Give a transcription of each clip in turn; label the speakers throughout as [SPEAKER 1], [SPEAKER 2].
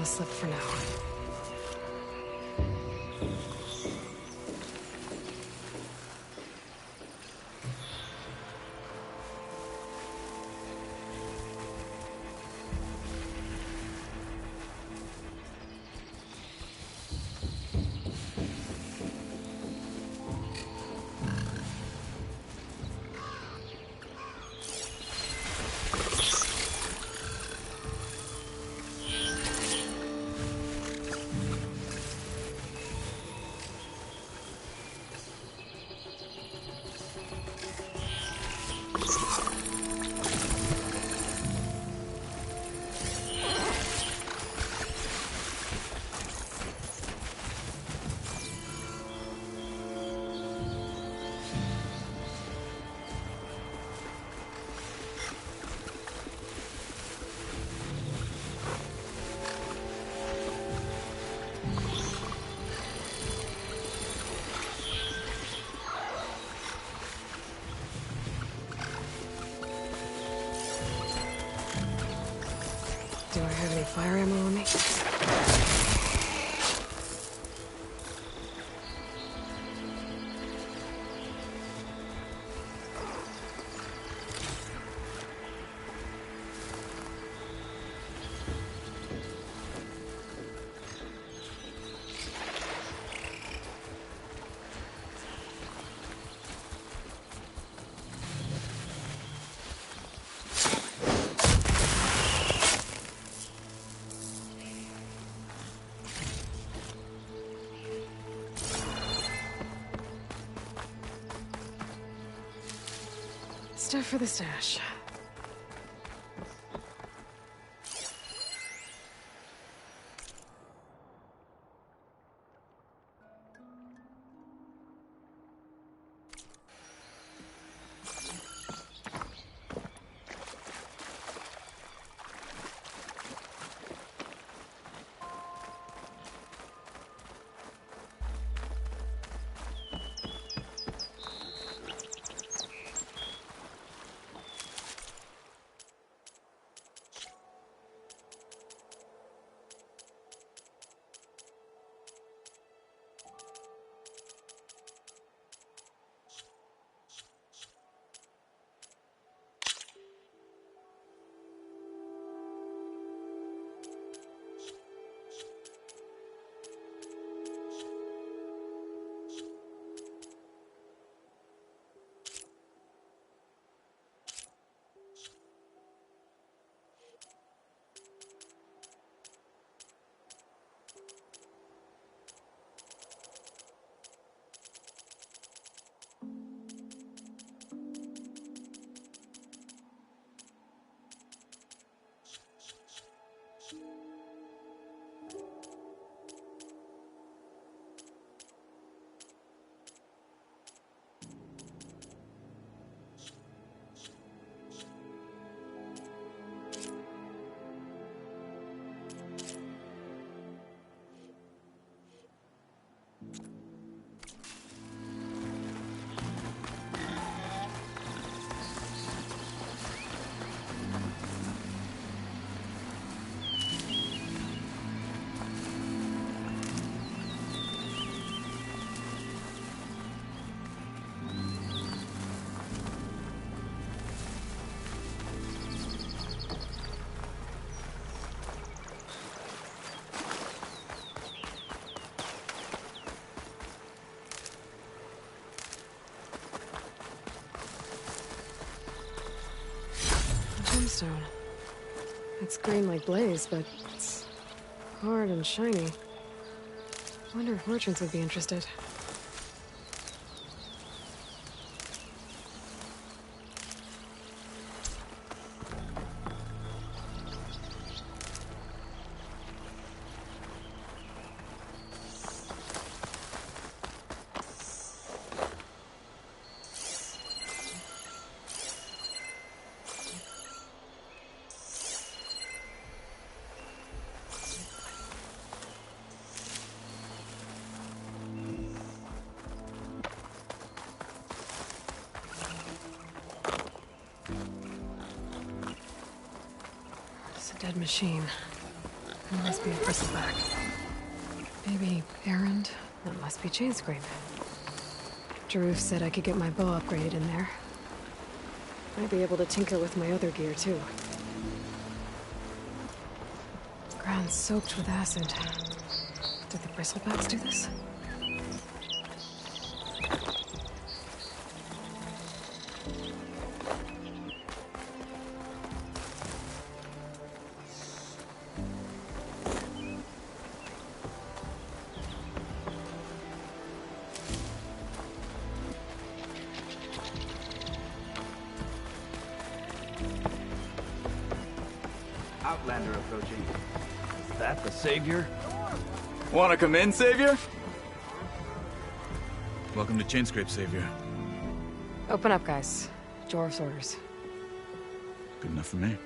[SPEAKER 1] the slip for now. Do I have any fire ammo on me? Stuff for the stash. Gemstone. It's green like blaze, but it's hard and shiny. Wonder if merchants would be interested. Dead machine. There must be a bristleback. Maybe errand? That must be Chainscrape. Drew said I could get my bow upgraded in there. Might be able to tinker with my other gear, too. Ground soaked with acid. Did the bristlebacks do this?
[SPEAKER 2] Outlander approaching. Is that the Savior?
[SPEAKER 3] Wanna come in, Savior? Welcome to Chainscrape, Savior.
[SPEAKER 1] Open up, guys. Jorv's orders.
[SPEAKER 3] Good enough for me.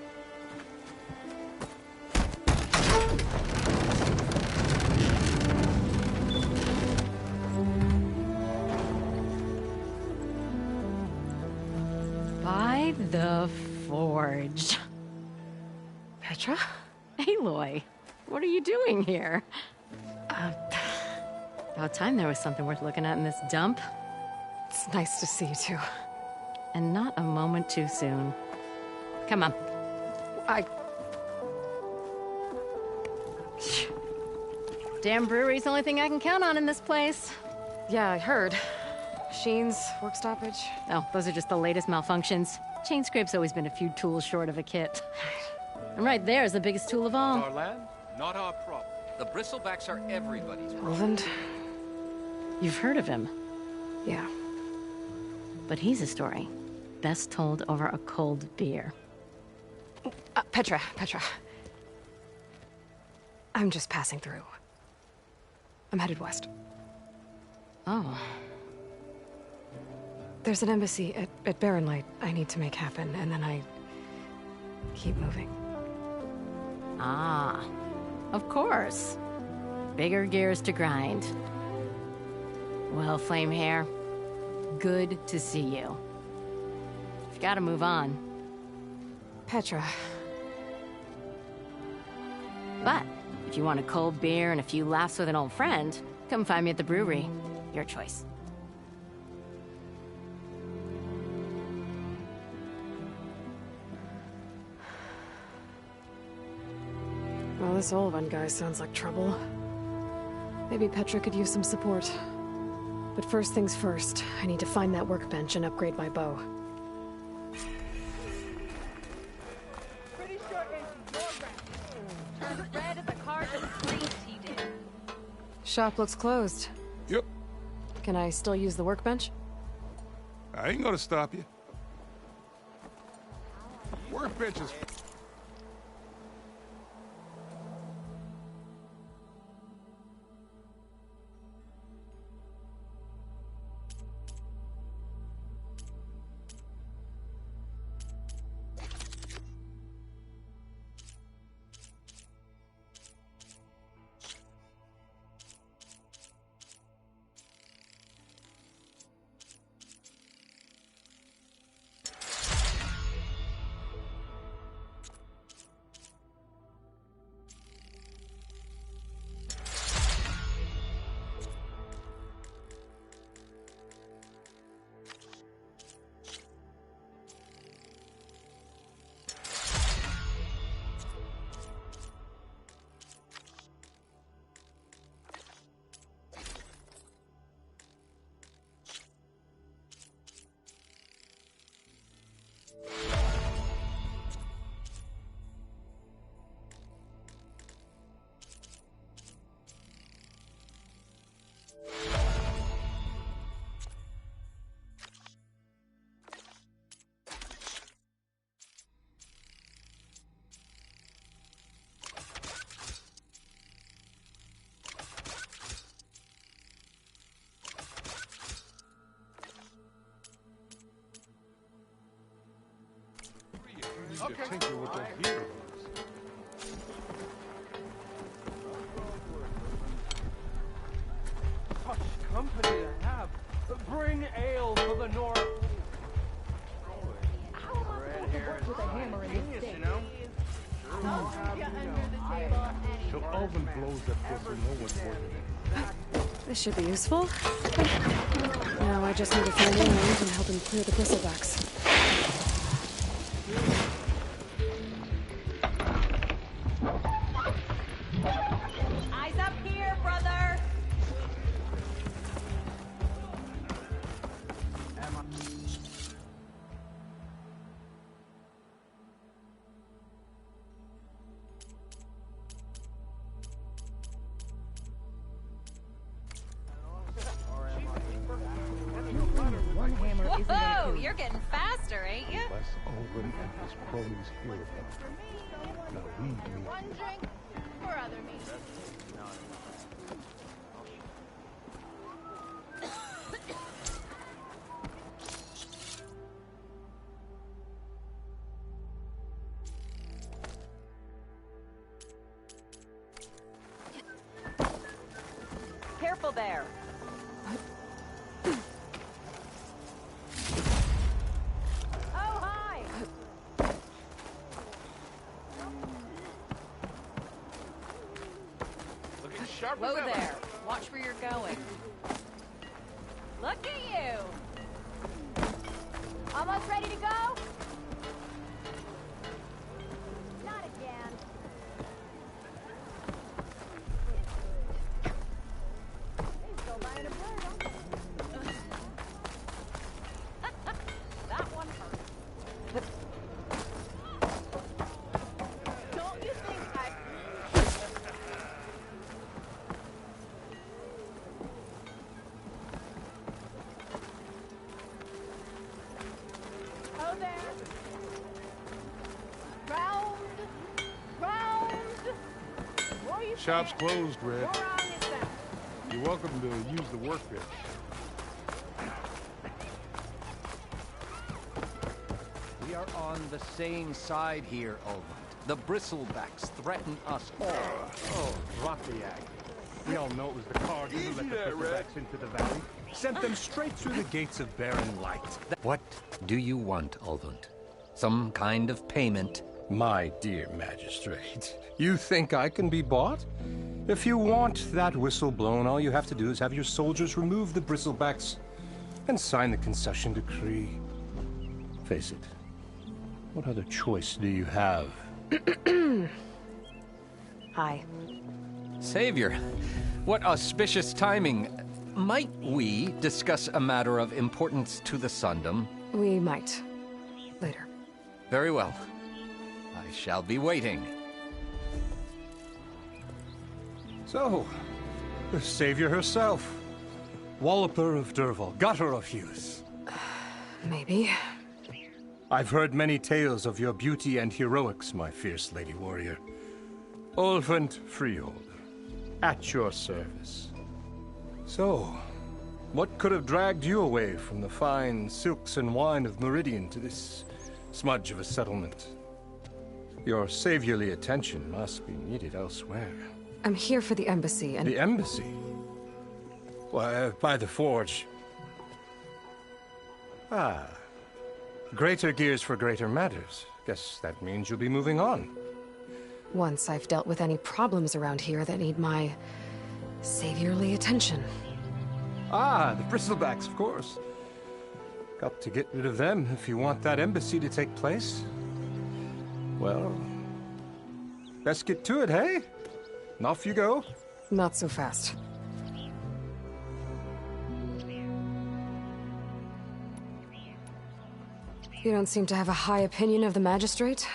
[SPEAKER 4] By the Forge.
[SPEAKER 1] Petra?
[SPEAKER 4] Aloy, what are you doing here? About time there was something worth looking at in this dump.
[SPEAKER 1] It's nice to see you, too.
[SPEAKER 4] And not a moment too soon. Come on. Damn brewery's the only thing I can count on in this place.
[SPEAKER 1] Yeah, I heard. Sheen's, work stoppage.
[SPEAKER 4] Oh, those are just the latest malfunctions. Chainscrape's always been a few tools short of a kit. And right there is the biggest tool of all.
[SPEAKER 5] Our land, not our problem. The bristlebacks are everybody's problem.
[SPEAKER 1] Roland?
[SPEAKER 4] You've heard of him,
[SPEAKER 1] Yeah.
[SPEAKER 4] but he's a story best told over a cold beer.
[SPEAKER 1] Petra. I'm just passing through. I'm headed west.
[SPEAKER 4] Oh,
[SPEAKER 1] There's an embassy at Barren Light I need to make happen, and then I keep moving.
[SPEAKER 4] ah, of course. Bigger gears to grind. Well, Flamehair, good to see you. You've got to move on.
[SPEAKER 1] Petra.
[SPEAKER 4] But if you want a cold beer and a few laughs with an old friend, come find me at the brewery. Your choice.
[SPEAKER 1] Well, this Olvan guy sounds like trouble. Maybe Petra could use some support. But first things first, I need to find that workbench and upgrade my bow.
[SPEAKER 6] Pretty sure it's your turned red at the cards and greased he did.
[SPEAKER 1] Shop looks closed.
[SPEAKER 7] Yep,
[SPEAKER 1] Can I still use the workbench?
[SPEAKER 7] I ain't gonna stop you. Workbenches. Okay. Tinker with the heroes.
[SPEAKER 2] Such company to have. Bring ale for the North. Red hair is genius, you know?
[SPEAKER 7] Alvin blows that whistle, no one's working it.
[SPEAKER 1] This should be useful. Now I just need to find Erend and help him clear the bristlebacks.
[SPEAKER 6] Eyes up here, brother! Whoa, you're getting faster, ain't you?
[SPEAKER 7] Less Alvin and his cronies hear about it. Now we need
[SPEAKER 6] One drink for other me. Careful there. Oh, hi!
[SPEAKER 7] looking sharp
[SPEAKER 6] Whoa
[SPEAKER 7] as ever.
[SPEAKER 6] there. Watch where you're going. Look at you! Almost ready to go? Not again. He's still buying a bird, huh? That one hurt. Don't you think I... Oh, there. Round. Round. What are you
[SPEAKER 7] Shop's
[SPEAKER 6] saying?
[SPEAKER 7] closed, Red.
[SPEAKER 6] You're on yourself.
[SPEAKER 7] You're welcome to use the workbench.
[SPEAKER 5] We are on the same side here, Ulrich. The bristlebacks threaten us all.
[SPEAKER 2] Oh, drop the act. We all know it was the Cardinal who let the Bristlebacks into the valley. Sent them straight through the gates of Barren Light.
[SPEAKER 8] What do you want, Ulvund? Some kind of payment?
[SPEAKER 9] My dear magistrate, you think I can be bought? If you want that whistle blown, all you have to do is have your soldiers remove the bristlebacks and sign the concession decree. Face it, what other choice do you have?
[SPEAKER 1] Hi.
[SPEAKER 8] Savior, what auspicious timing. Might we discuss a matter of importance to the Sundom?
[SPEAKER 1] We might. Later.
[SPEAKER 8] Very well. I shall be waiting.
[SPEAKER 9] So, the savior herself. Walloper of Derval, gutter of youth.
[SPEAKER 1] Maybe.
[SPEAKER 9] I've heard many tales of your beauty and heroics, my fierce lady warrior. Ulvund Freeholder, at your service. So, what could have dragged you away from the fine silks and wine of Meridian to this smudge of a settlement? Your saviorly attention must be needed elsewhere.
[SPEAKER 1] I'm here for the embassy and...
[SPEAKER 9] The embassy? Why, by the forge. Ah. Greater gears for greater matters. Guess that means you'll be moving on.
[SPEAKER 1] Once I've dealt with any problems around here that need my... saviorly attention.
[SPEAKER 9] Ah, the bristlebacks, of course. Got to get rid of them if you want that embassy to take place. Well, best get to it, hey? And off you go.
[SPEAKER 1] Not so fast. You don't seem to have a high opinion of the magistrate?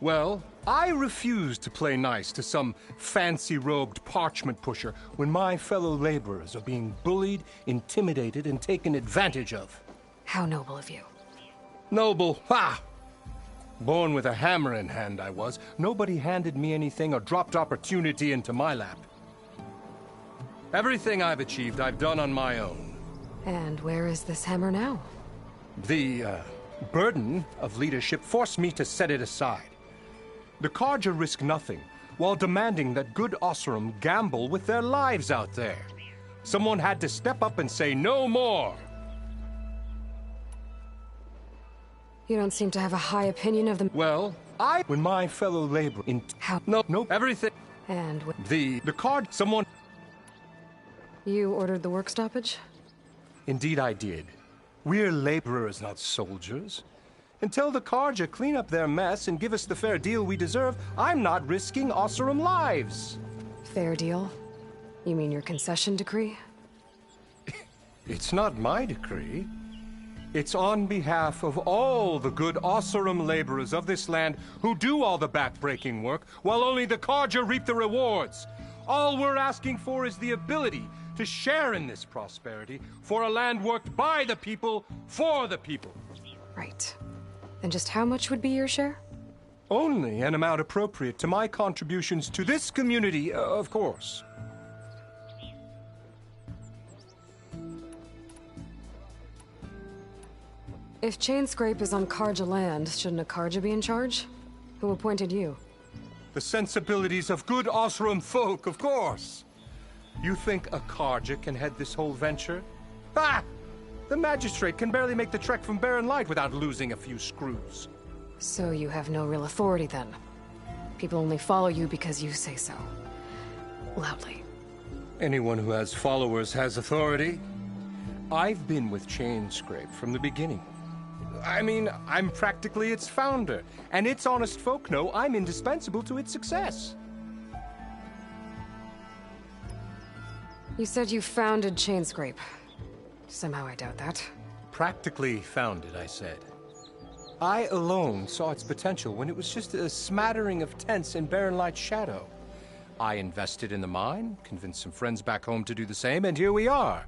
[SPEAKER 9] Well, I refuse to play nice to some fancy-robed parchment pusher when my fellow laborers are being bullied, intimidated, and taken advantage of.
[SPEAKER 1] How noble of you.
[SPEAKER 9] Noble, ha! Born with a hammer in hand, I was. Nobody handed me anything or dropped opportunity into my lap. Everything I've achieved, I've done on my own.
[SPEAKER 1] And where is this hammer now?
[SPEAKER 9] The, burden of leadership forced me to set it aside. The Carja risk nothing, while demanding that good Oseram gamble with their lives out there. Someone had to step up and say no more.
[SPEAKER 1] You don't seem to have a high opinion of the...
[SPEAKER 9] Well, when my fellow labor in...
[SPEAKER 1] How...
[SPEAKER 9] No, everything...
[SPEAKER 1] And
[SPEAKER 9] The card someone...
[SPEAKER 1] you ordered the work stoppage?
[SPEAKER 9] Indeed I did. We're laborers, not soldiers. Until the Carja clean up their mess and give us the fair deal we deserve, I'm not risking Osseram lives.
[SPEAKER 1] Fair deal? You mean your concession decree?
[SPEAKER 9] It's not my decree. It's on behalf of all the good Osseram laborers of this land who do all the back-breaking work, while only the Carja reap the rewards. All we're asking for is the ability to share in this prosperity for a land worked by the people, for the people.
[SPEAKER 1] Right. Then just how much would be your share?
[SPEAKER 9] Only an amount appropriate to my contributions to this community, of course.
[SPEAKER 1] If Chainscrape is on Carja land, shouldn't a Carja be in charge? Who appointed you?
[SPEAKER 9] The sensibilities of good Osseram folk, of course. You think a Carja can head this whole venture? Ah! The magistrate can barely make the trek from Barren Light without losing a few screws.
[SPEAKER 1] So you have no real authority then? People only follow you because you say so. Loudly.
[SPEAKER 9] Anyone who has followers has authority. I've been with Chainscrape from the beginning. I mean, I'm practically its founder, and its honest folk know I'm indispensable to its success.
[SPEAKER 1] You said you founded Chainscrape. Somehow I doubt that.
[SPEAKER 9] Practically founded, I said. I alone saw its potential when it was just a smattering of tents in Barren Light's shadow. I invested in the mine, convinced some friends back home to do the same, and here we are.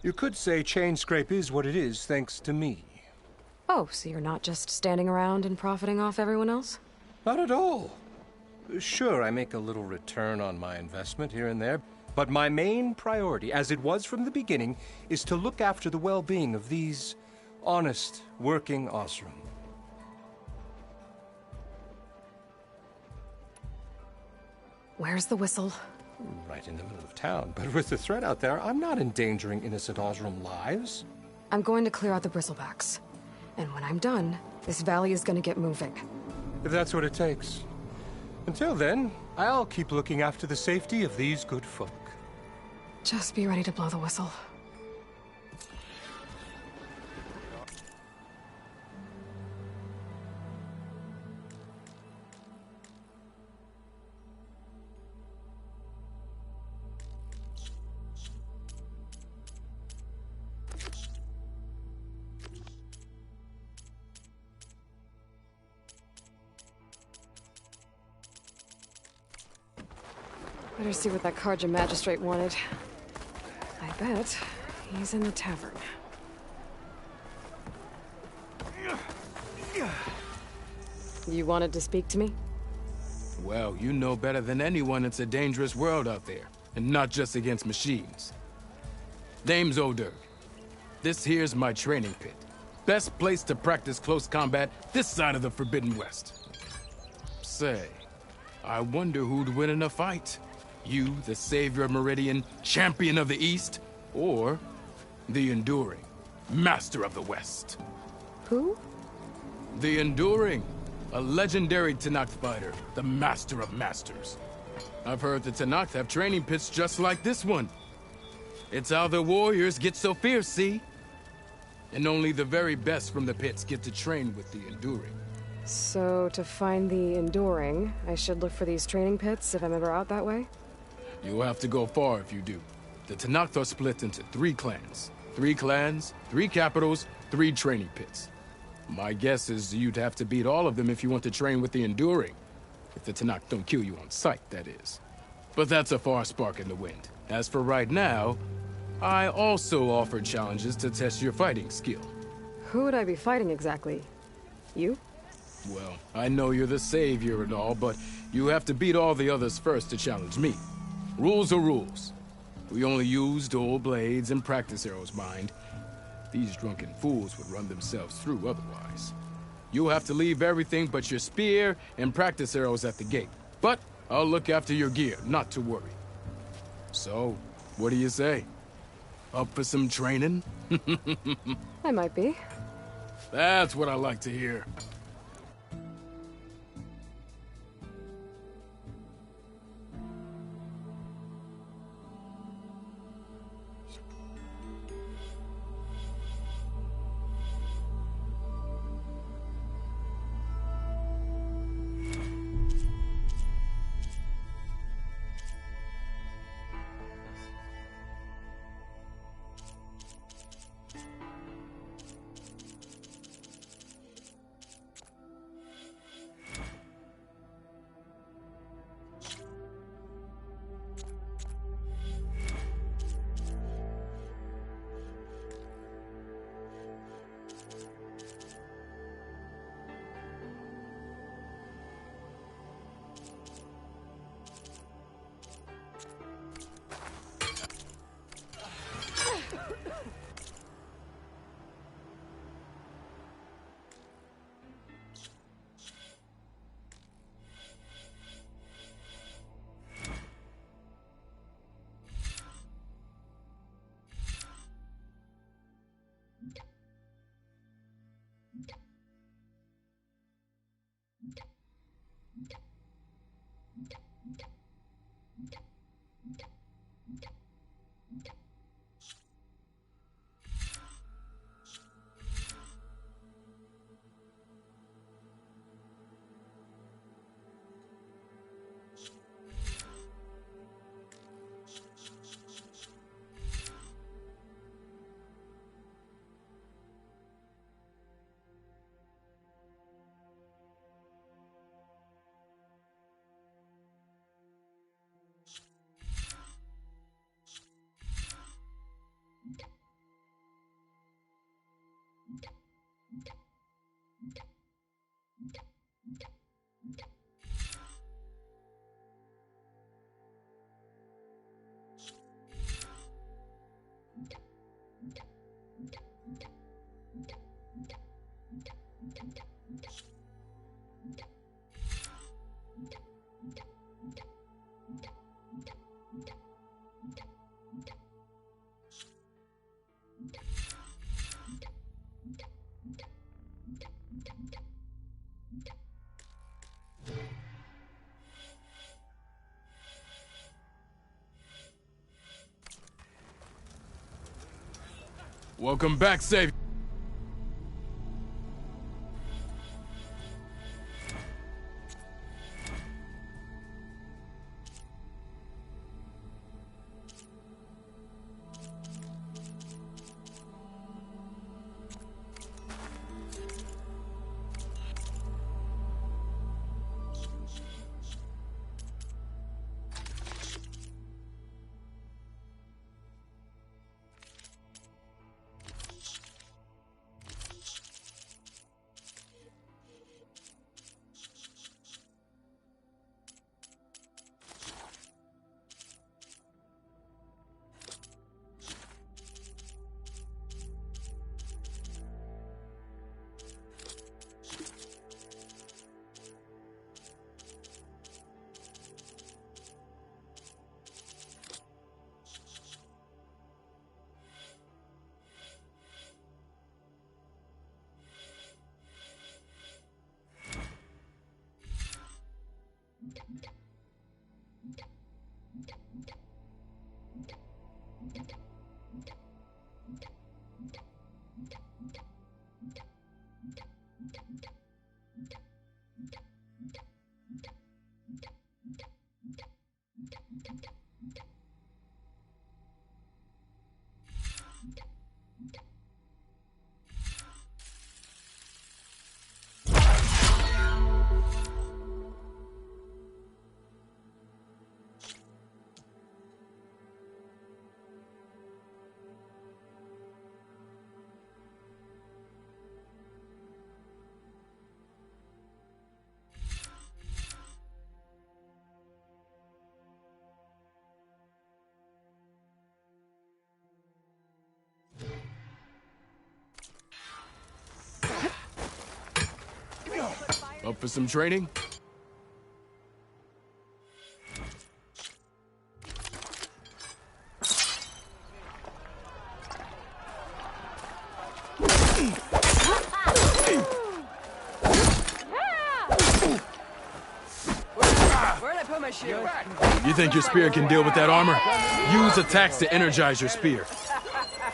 [SPEAKER 9] You could say Chainscrape is what it is thanks to me.
[SPEAKER 1] Oh, so you're not just standing around and profiting off everyone else?
[SPEAKER 9] Not at all. Sure, I make a little return on my investment here and there, but my main priority, as it was from the beginning, is to look after the well-being of these honest, working Osseram.
[SPEAKER 1] Where's the whistle?
[SPEAKER 9] Right in the middle of town, but with the threat out there, I'm not endangering innocent Osseram lives.
[SPEAKER 1] I'm going to clear out the bristlebacks. And when I'm done, this valley is going to get moving.
[SPEAKER 9] If that's what it takes. Until then, I'll keep looking after the safety of these good folk.
[SPEAKER 1] Just be ready to blow the whistle. Better see what that Carja magistrate wanted. I bet he's in the tavern. You wanted to speak to me?
[SPEAKER 10] Well, you know better than anyone it's a dangerous world out there, and not just against machines. Name's O'Dirk. This here's my training pit. Best place to practice close combat this side of the Forbidden West. Say, I wonder who'd win in a fight. You, the savior of Meridian, champion of the East, or the Enduring, master of the West?
[SPEAKER 1] Who?
[SPEAKER 10] The Enduring, a legendary Tenakth fighter, the master of masters. I've heard the Tenakth have training pits just like this one. It's how the warriors get so fierce, see? And only the very best from the pits get to train with the Enduring.
[SPEAKER 1] So, to find the Enduring, I should look for these training pits if I'm ever out that way?
[SPEAKER 10] You'll have to go far if you do. The Tenakth are split into 3 clans. 3 clans, 3 capitals, 3 training pits. My guess is you'd have to beat all of them if you want to train with the Enduring. If the Tenakth don't kill you on sight, that is. But that's a far spark in the wind. As for right now, I also offer challenges to test your fighting skill.
[SPEAKER 1] Who would I be fighting exactly? You?
[SPEAKER 10] Well, I know you're the savior and all, but you have to beat all the others first to challenge me. Rules are rules. We only use dual blades and practice arrows, mind. These drunken fools would run themselves through otherwise. You'll have to leave everything but your spear and practice arrows at the gate. But I'll look after your gear, not to worry. So, what do you say? Up for some training?
[SPEAKER 1] I might be.
[SPEAKER 10] That's what I like to hear. Welcome back, Savior. Up for some training?
[SPEAKER 6] Where'd I put my shield?
[SPEAKER 10] You think your spear can deal with that armor? Use attacks to energize your spear.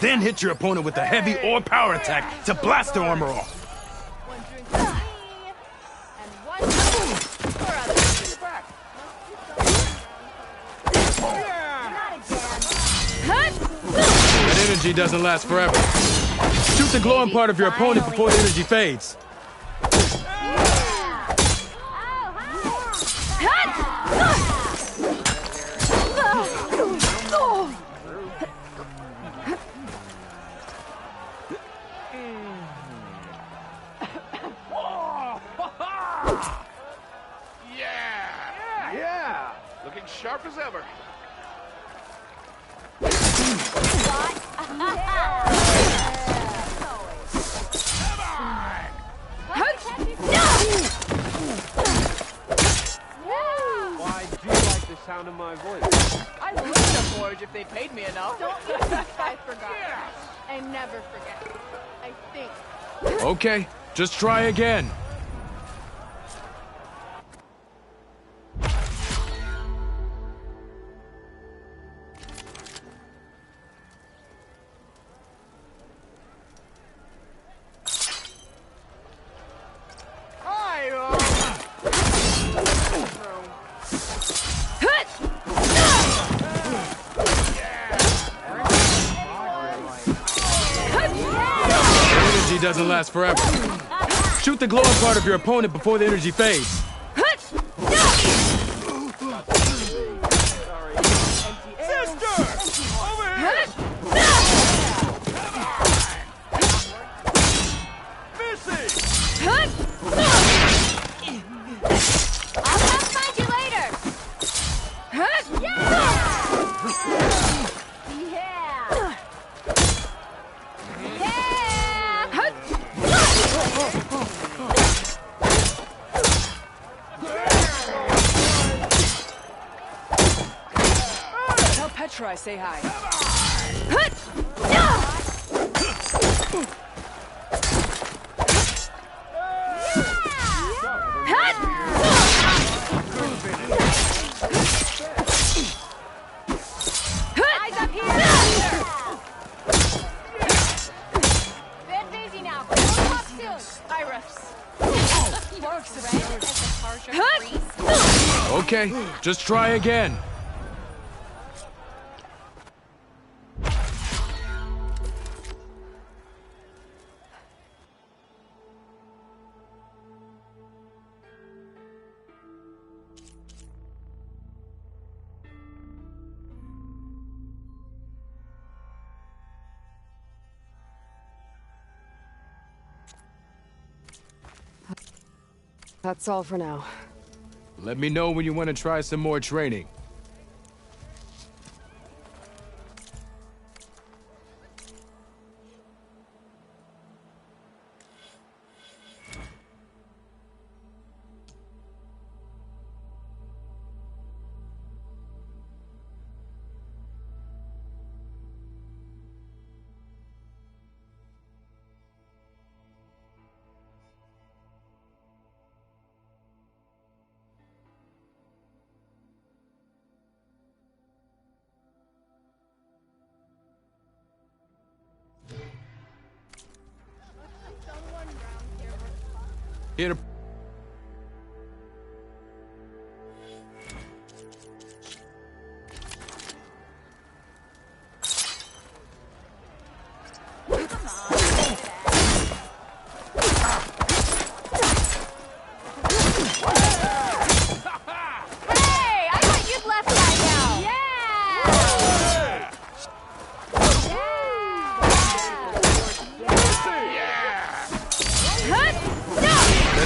[SPEAKER 10] Then hit your opponent with a heavy or power attack to blast their armor off. That energy doesn't last forever. Shoot the glowing part of your opponent before the energy fades.
[SPEAKER 11] Yeah! Looking sharp as ever.
[SPEAKER 2] Why do you like the sound of my voice?
[SPEAKER 6] I would have forged if they paid me enough. Don't you think I forgot? I never forget. I think.
[SPEAKER 10] Okay, just try again. Energy doesn't last forever. Shoot the glowing part of your opponent before the energy fades.
[SPEAKER 6] Tell Petra I say hi.
[SPEAKER 10] Okay, just try again.
[SPEAKER 1] That's all for now.
[SPEAKER 10] Let me know when you want to try some more training. Here to...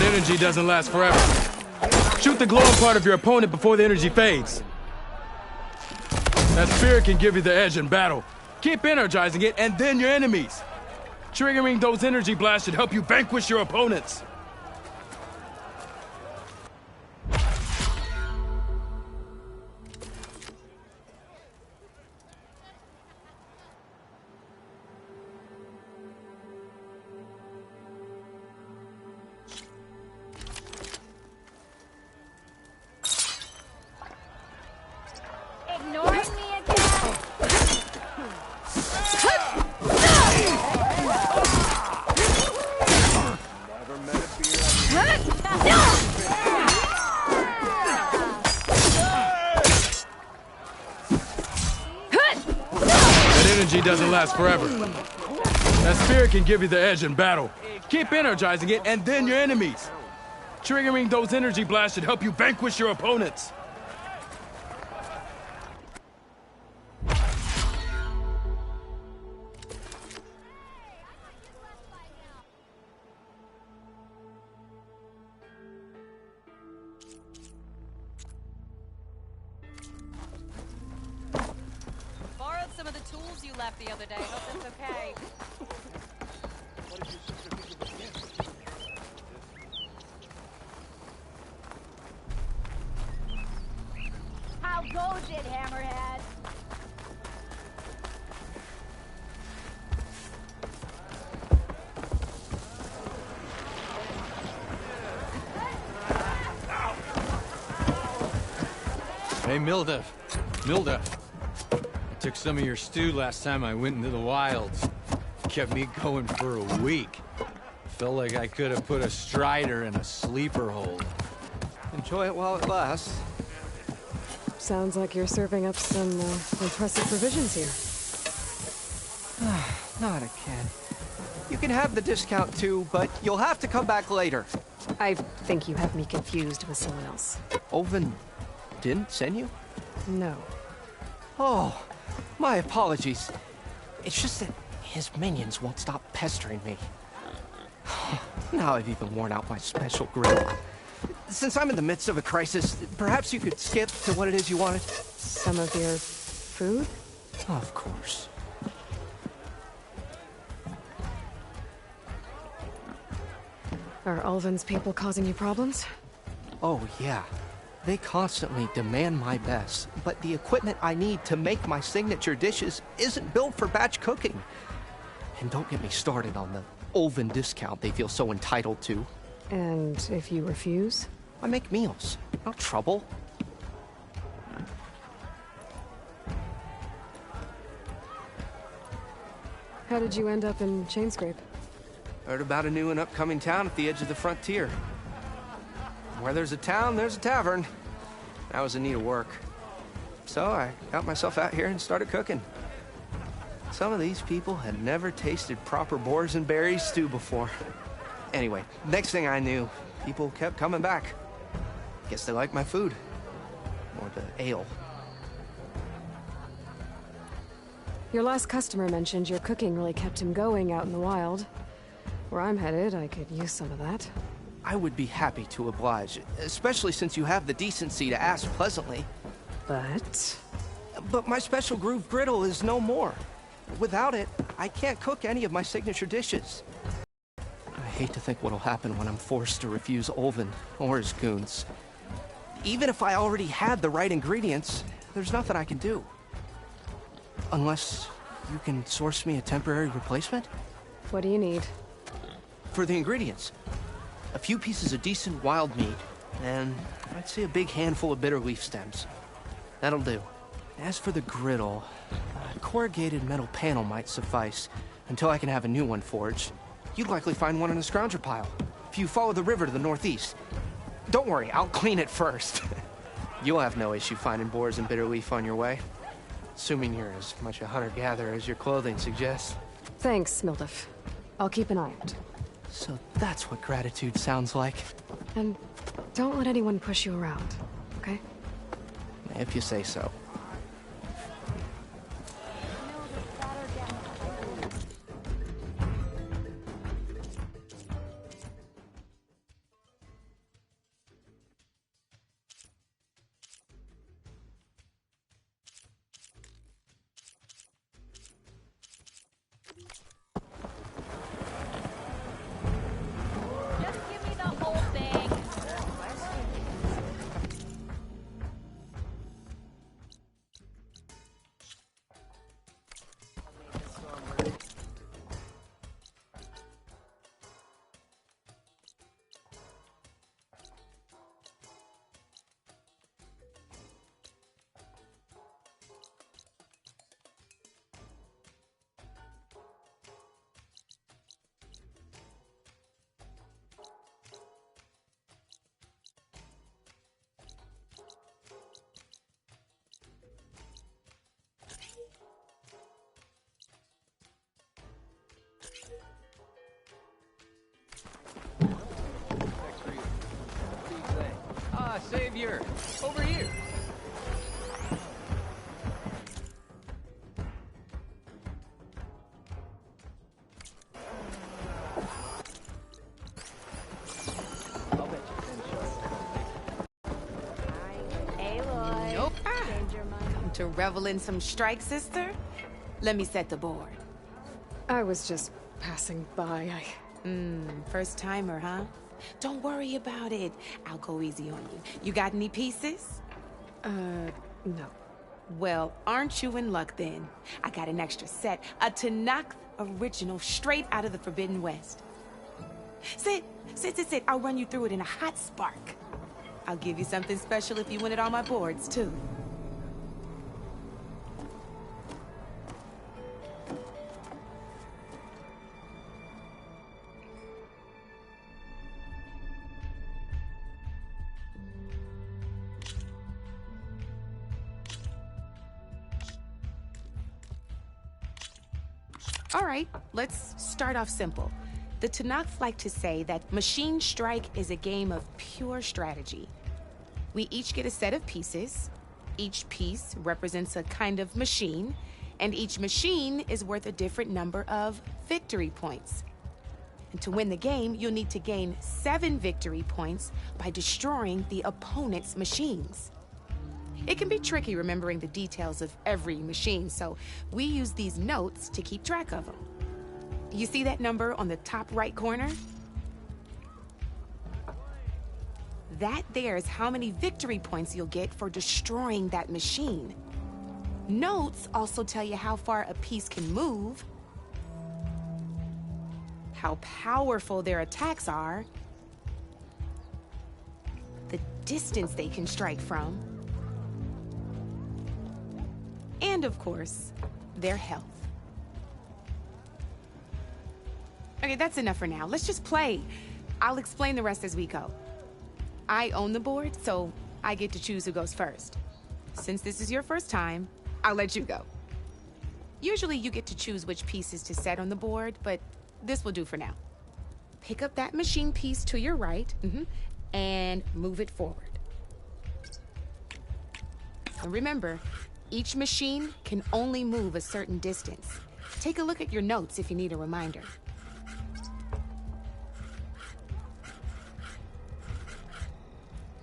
[SPEAKER 10] Energy doesn't last forever. Shoot the glowing part of your opponent before the energy fades. That spirit can give you the edge in battle. Keep energizing it, and then your enemies. Triggering those energy blasts should help you vanquish your opponents. Doesn't last forever. That spirit can give you the edge in battle. Keep energizing it, and then your enemies. Triggering those energy blasts should help you vanquish your opponents.
[SPEAKER 12] The other day. Hope that's okay.
[SPEAKER 11] What did your sister think of the gift?
[SPEAKER 12] How goes it, Hammerhead?
[SPEAKER 13] Hey, Milda. Took some of your stew last time I went into the wilds. Kept me going for a week. Felt like I could have put a strider in a sleeper hold.
[SPEAKER 5] Enjoy it while it lasts.
[SPEAKER 1] Sounds like you're serving up some impressive provisions here.
[SPEAKER 5] Not again. You can have the discount too, but you'll have to come back later.
[SPEAKER 1] I think you have me confused with someone else.
[SPEAKER 5] Olvin didn't send you?
[SPEAKER 1] No.
[SPEAKER 5] Oh, my apologies. It's just that his minions won't stop pestering me. Now I've even worn out my special grip. Since I'm in the midst of a crisis, perhaps you could skip to what it is you wanted?
[SPEAKER 1] Some of your food?
[SPEAKER 5] Of course.
[SPEAKER 1] Are Ulvin's people causing you problems?
[SPEAKER 5] Oh, yeah. They constantly demand my best, but the equipment I need to make my signature dishes isn't built for batch cooking. And don't get me started on the Ulvin discount they feel so entitled to.
[SPEAKER 1] And if you refuse?
[SPEAKER 5] I make meals, not trouble.
[SPEAKER 1] How did you end up in Chainscrape?
[SPEAKER 5] Heard about a new and upcoming town at the edge of the frontier. Where there's a town, there's a tavern. I was in need of work. So I got myself out here and started cooking. Some of these people had never tasted proper boars and berries stew before. Anyway, next thing I knew, people kept coming back. Guess they liked my food. Or the ale.
[SPEAKER 1] Your last customer mentioned your cooking really kept him going out in the wild. Where I'm headed, I could use some of that.
[SPEAKER 5] I would be happy to oblige, especially since you have the decency to ask pleasantly. But my special groove griddle is no more. Without it, I can't cook any of my signature dishes. I hate to think what'll happen when I'm forced to refuse Olvin or his goons. Even if I already had the right ingredients, there's nothing I can do. Unless you can source me a temporary replacement?
[SPEAKER 1] What do you need?
[SPEAKER 5] For the ingredients, a few pieces of decent wild meat, and I'd say a big handful of bitter leaf stems. That'll do. As for the griddle, a corrugated metal panel might suffice until I can have a new one forged. You'd likely find one in a scrounger pile if you follow the river to the northeast. Don't worry, I'll clean it first. You'll have no issue finding boars and bitter leaf on your way. Assuming you're as much a hunter-gatherer as your clothing suggests.
[SPEAKER 1] Thanks, Mildif. I'll keep an eye out.
[SPEAKER 5] So that's what gratitude sounds like.
[SPEAKER 1] And don't let anyone push you around, okay?
[SPEAKER 5] If you say so.
[SPEAKER 8] Savior, over here.
[SPEAKER 14] Aloy. Nope. Come to revel in some strike, sister? Let me set the board.
[SPEAKER 1] I was just passing by.
[SPEAKER 14] First timer, huh? Don't worry about it. I'll go easy on you. You got any pieces?
[SPEAKER 1] No.
[SPEAKER 14] Well, aren't you in luck then? I got an extra set. A Tenakth original straight out of the Forbidden West. Sit. I'll run you through it in a hot spark. I'll give you something special if you win it on my boards, too. All right, let's start off simple. The Tenakth like to say that Machine Strike is a game of pure strategy. We each get a set of pieces. Each piece represents a kind of machine, and each machine is worth a different number of victory points. And to win the game, you'll need to gain 7 victory points by destroying the opponent's machines. It can be tricky remembering the details of every machine, so we use these notes to keep track of them. You see that number on the top right corner? That there is how many victory points you'll get for destroying that machine. Notes also tell you how far a piece can move, how powerful their attacks are, the distance they can strike from, and of course, their health. Okay, that's enough for now. Let's just play. I'll explain the rest as we go. I own the board, so I get to choose who goes first. Since this is your first time, I'll let you go. Usually you get to choose which pieces to set on the board, but this will do for now. Pick up that machine piece to your right, and move it forward. And remember, each machine can only move a certain distance. Take a look at your notes if you need a reminder.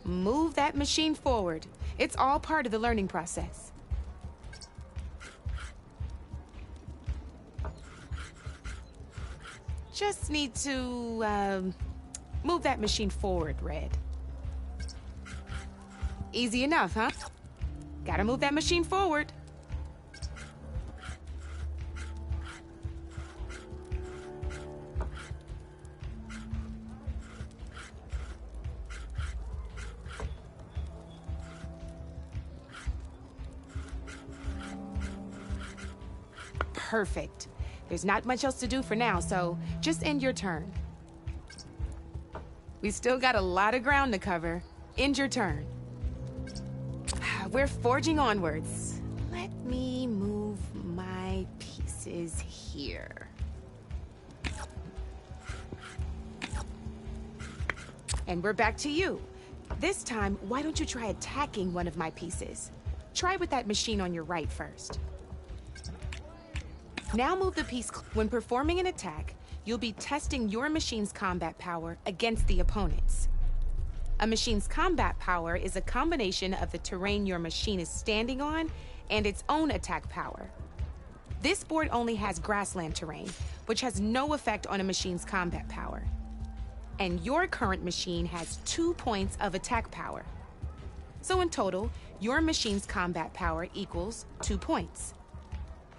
[SPEAKER 14] Move that machine forward. It's all part of the learning process. Just need to, move that machine forward, Red. Easy enough, huh? Gotta move that machine forward. Perfect. There's not much else to do for now, so just end your turn. We still got a lot of ground to cover. End your turn. We're forging onwards. Let me move my pieces here. And we're back to you. This time, why don't you try attacking one of my pieces? Try with that machine on your right first. Now move the piece. When performing an attack, you'll be testing your machine's combat power against the opponent's. A machine's combat power is a combination of the terrain your machine is standing on and its own attack power. This board only has grassland terrain, which has no effect on a machine's combat power. And your current machine has 2 points of attack power. So in total, your machine's combat power equals 2 points.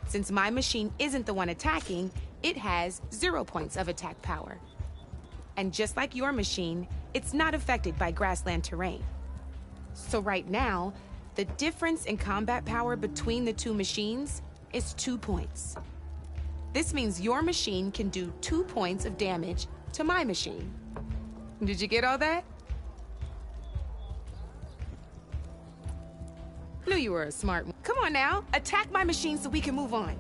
[SPEAKER 14] Since my machine isn't the one attacking, it has 0 points of attack power. And just like your machine, it's not affected by grassland terrain. So right now, the difference in combat power between the two machines is 2 points. This means your machine can do 2 points of damage to my machine. Did you get all that? Knew you were a smart one. Come on now, attack my machine so we can move on.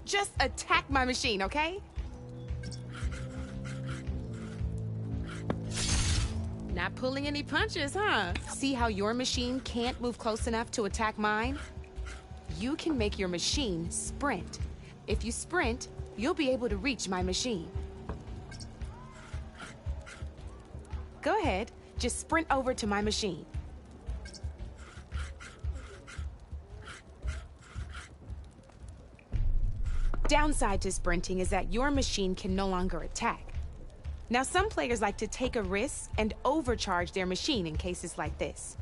[SPEAKER 14] Just attack my machine, okay? Not pulling any punches, huh? See how your machine can't move close enough to attack mine? You can make your machine sprint. If you sprint, you'll be able to reach my machine. Go ahead, just sprint over to my machine. Downside to sprinting is that your machine can no longer attack. Now, some players like to take a risk and overcharge their machine in cases like this.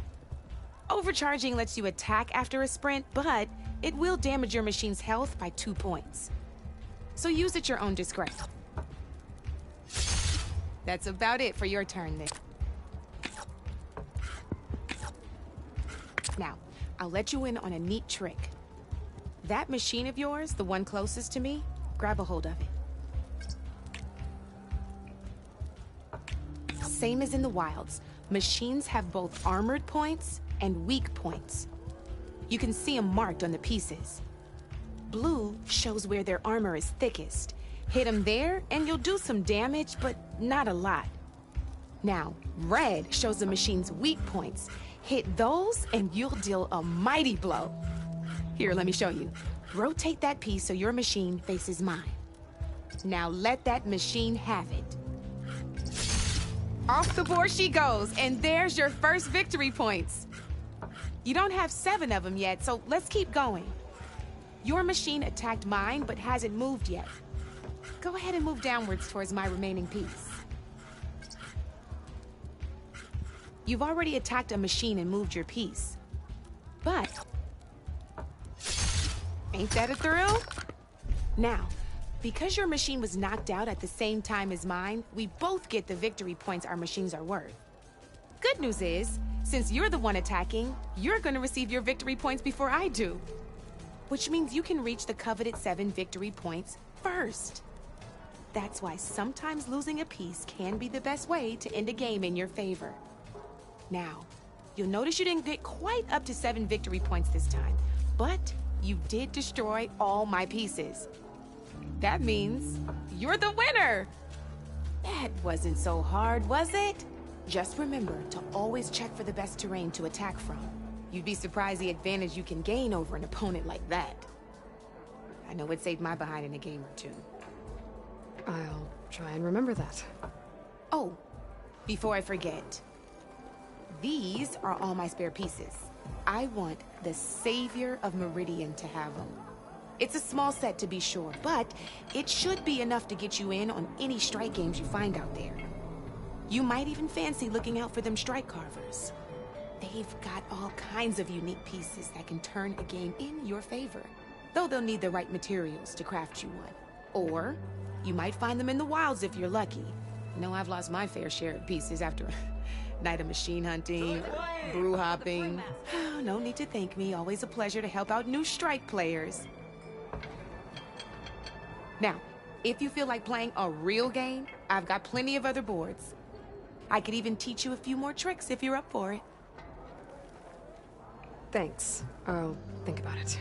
[SPEAKER 14] Overcharging lets you attack after a sprint, but it will damage your machine's health by 2 points. So use at your own discretion. That's about it for your turn then. Now, I'll let you in on a neat trick. That machine of yours, the one closest to me, grab a hold of it. Same as in the wilds, machines have both armored points and weak points. You can see them marked on the pieces. Blue shows where their armor is thickest. Hit them there, and you'll do some damage, but not a lot. Now, red shows the machine's weak points. Hit those, and you'll deal a mighty blow. Here, let me show you. Rotate that piece so your machine faces mine. Now let that machine have it. Off the board she goes, and there's your first victory points. You don't have 7 of them yet, so let's keep going. Your machine attacked mine, but hasn't moved yet. Go ahead and move downwards towards my remaining piece. You've already attacked a machine and moved your piece. But ain't that a thrill? Now, because your machine was knocked out at the same time as mine, we both get the victory points our machines are worth. Good news is, since you're the one attacking, you're gonna receive your victory points before I do. Which means you can reach the coveted 7 victory points first. That's why sometimes losing a piece can be the best way to end a game in your favor. Now, you'll notice you didn't get quite up to 7 victory points this time, but you did destroy all my pieces. That means you're the winner! That wasn't so hard, was it? Just remember to always check for the best terrain to attack from. You'd be surprised the advantage you can gain over an opponent like that. I know it saved my behind in a game or two.
[SPEAKER 1] I'll try and remember that.
[SPEAKER 14] Oh, before I forget, these are all my spare pieces. I want the Savior of Meridian to have them. It's a small set to be sure, but it should be enough to get you in on any strike games you find out there. You might even fancy looking out for them strike carvers. They've got all kinds of unique pieces that can turn a game in your favor, though they'll need the right materials to craft you one. Or you might find them in the wilds if you're lucky. I know I've lost my fair share of pieces after a night of machine hunting or brew hopping. No need to thank me. Always a pleasure to help out new strike players. Now, if you feel like playing a real game, I've got plenty of other boards. I could even teach you a few more tricks if you're up for it.
[SPEAKER 1] Thanks. I'll think about it.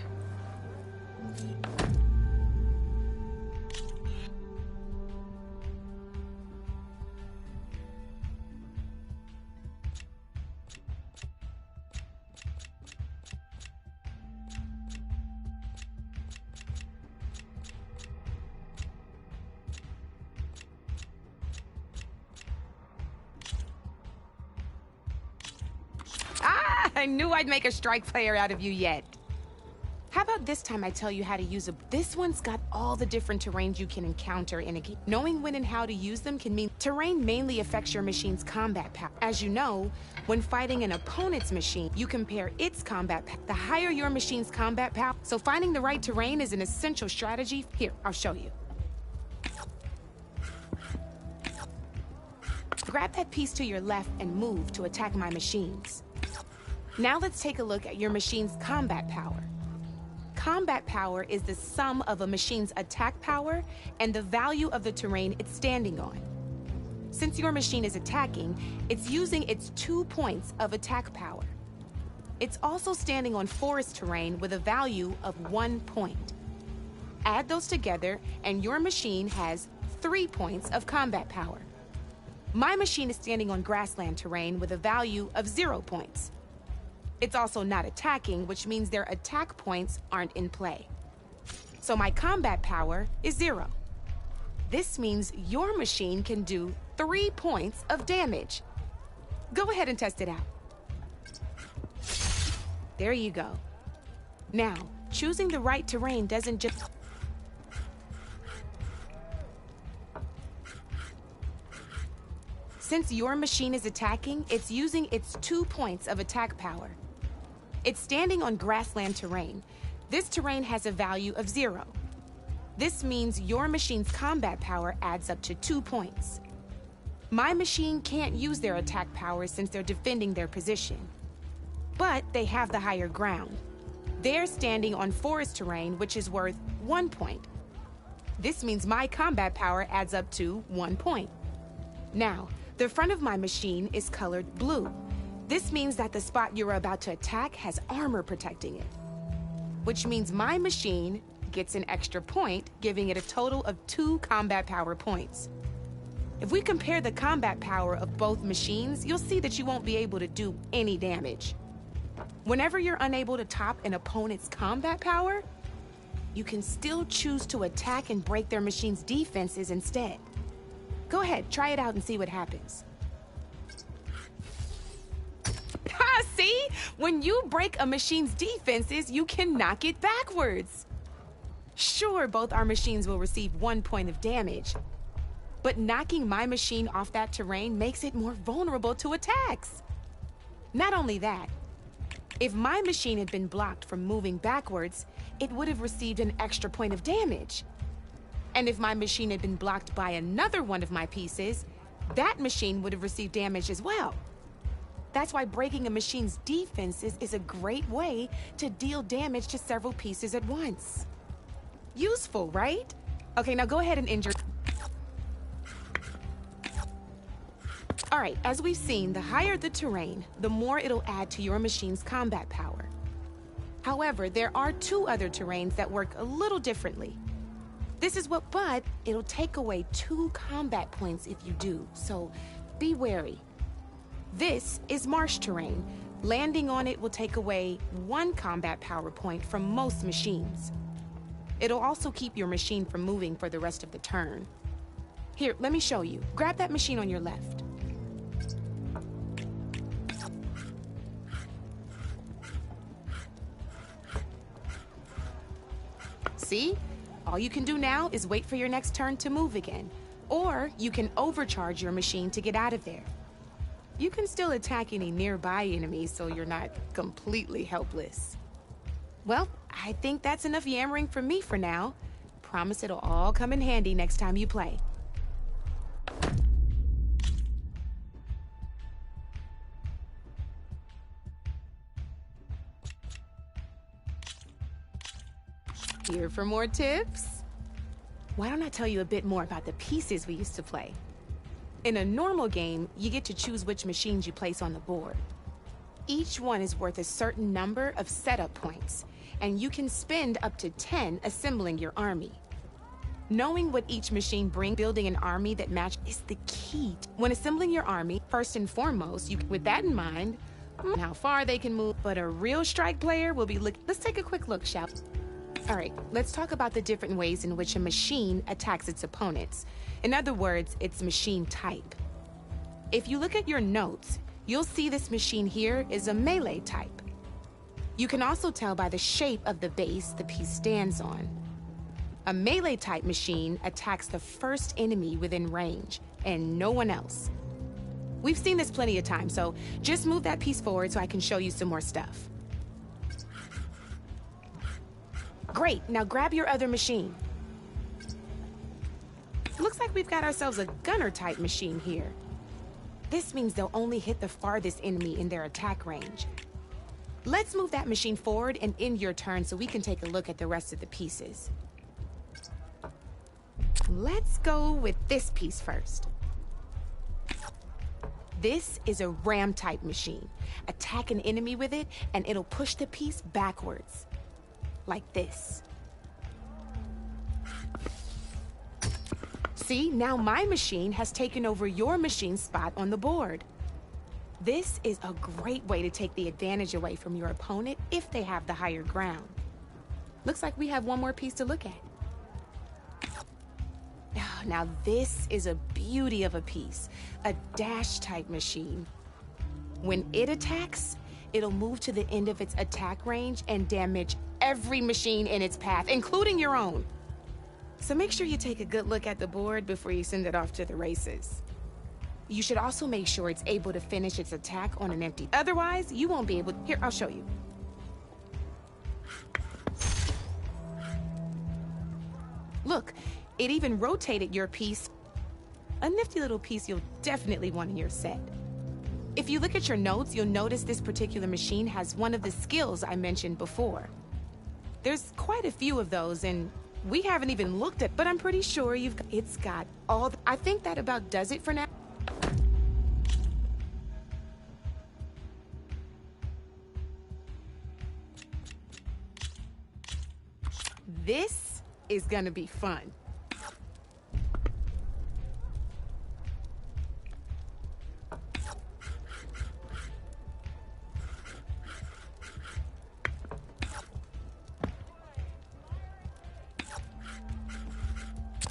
[SPEAKER 14] I knew I'd make a strike player out of you yet. How about this time I tell you how to use a... This one's got all the different terrains you can encounter in a game. Knowing when and how to use them can mean... Terrain mainly affects your machine's combat power. As you know, when fighting an opponent's machine, you compare its combat power. The higher your machine's combat power, so finding the right terrain is an essential strategy. Here, I'll show you. Grab that piece to your left and move to attack my machines. Now let's take a look at your machine's combat power. Combat power is the sum of a machine's attack power and the value of the terrain it's standing on. Since your machine is attacking, it's using its 2 points of attack power. It's also standing on forest terrain with a value of 1 point. Add those together and your machine has 3 points of combat power. My machine is standing on grassland terrain with a value of 0 points. It's also not attacking, which means their attack points aren't in play. So my combat power is 0. This means your machine can do 3 points of damage. Go ahead and test it out. There you go. Now, choosing the right terrain doesn't just... Since your machine is attacking, it's using its 2 points of attack power. It's standing on grassland terrain. This terrain has a value of 0. This means your machine's combat power adds up to 2 points. My machine can't use their attack power since they're defending their position. But they have the higher ground. They're standing on forest terrain, which is worth 1 point. This means my combat power adds up to 1 point. Now, the front of my machine is colored blue. This means that the spot you're about to attack has armor protecting it, which means my machine gets an extra point, giving it a total of 2 combat power points. If we compare the combat power of both machines, you'll see that you won't be able to do any damage. Whenever you're unable to top an opponent's combat power, you can still choose to attack and break their machine's defenses instead. Go ahead, try it out and see what happens. See? When you break a machine's defenses, you can knock it backwards. Sure, both our machines will receive 1 point of damage, but knocking my machine off that terrain makes it more vulnerable to attacks. Not only that, if my machine had been blocked from moving backwards, it would have received an extra point of damage. And if my machine had been blocked by another one of my pieces, that machine would have received damage as well. That's why breaking a machine's defenses is a great way to deal damage to several pieces at once. Useful, right? Okay, now go ahead and injure. All right, as we've seen, the higher the terrain, the more it'll add to your machine's combat power. However, there are two other terrains that work a little differently. But it'll take away 2 combat points if you do, so be wary. This is marsh terrain. Landing on it will take away 1 combat power point from most machines. It'll also keep your machine from moving for the rest of the turn. Here, let me show you. Grab that machine on your left. See? All you can do now is wait for your next turn to move again. Or you can overcharge your machine to get out of there. You can still attack any nearby enemies so you're not completely helpless. Well, I think that's enough yammering from me for now. Promise it'll all come in handy next time you play. Here for more tips? Why don't I tell you a bit more about the pieces we used to play? In a normal game, you get to choose which machines you place on the board. Each one is worth a certain number of setup points, and you can spend up to 10 assembling your army. Knowing what each machine brings, building an army that matches is the key. When assembling your army, first and foremost, with that in mind, how far they can move, but a real strike player will be Let's take a quick look, shall we? All right, let's talk about the different ways in which a machine attacks its opponents. In other words, its machine type. If you look at your notes, you'll see this machine here is a melee type. You can also tell by the shape of the base the piece stands on. A melee type machine attacks the first enemy within range, and no one else. We've seen this plenty of times, so just move that piece forward so I can show you some more stuff. Great, now grab your other machine. Looks like we've got ourselves a gunner-type machine here. This means they'll only hit the farthest enemy in their attack range. Let's move that machine forward and end your turn so we can take a look at the rest of the pieces. Let's go with this piece first. This is a ram-type machine. Attack an enemy with it, and it'll push the piece backwards. Like this. See, now my machine has taken over your machine's spot on the board. This is a great way to take the advantage away from your opponent if they have the higher ground. Looks like we have one more piece to look at. Now this is a beauty of a piece, a dash-type machine. When it attacks, it'll move to the end of its attack range and damage every machine in its path, including your own. So make sure you take a good look at the board before you send it off to the races. You should also make sure it's able to finish its attack on an empty. Otherwise, you won't be able to. Here, I'll show you. Look, it even rotated your piece. A nifty little piece you'll definitely want in your set. If you look at your notes, you'll notice this particular machine has one of the skills I mentioned before. There's quite a few of those, and we haven't even looked at, but I'm pretty sure it's got all. I think that about does it for now. This is gonna be fun.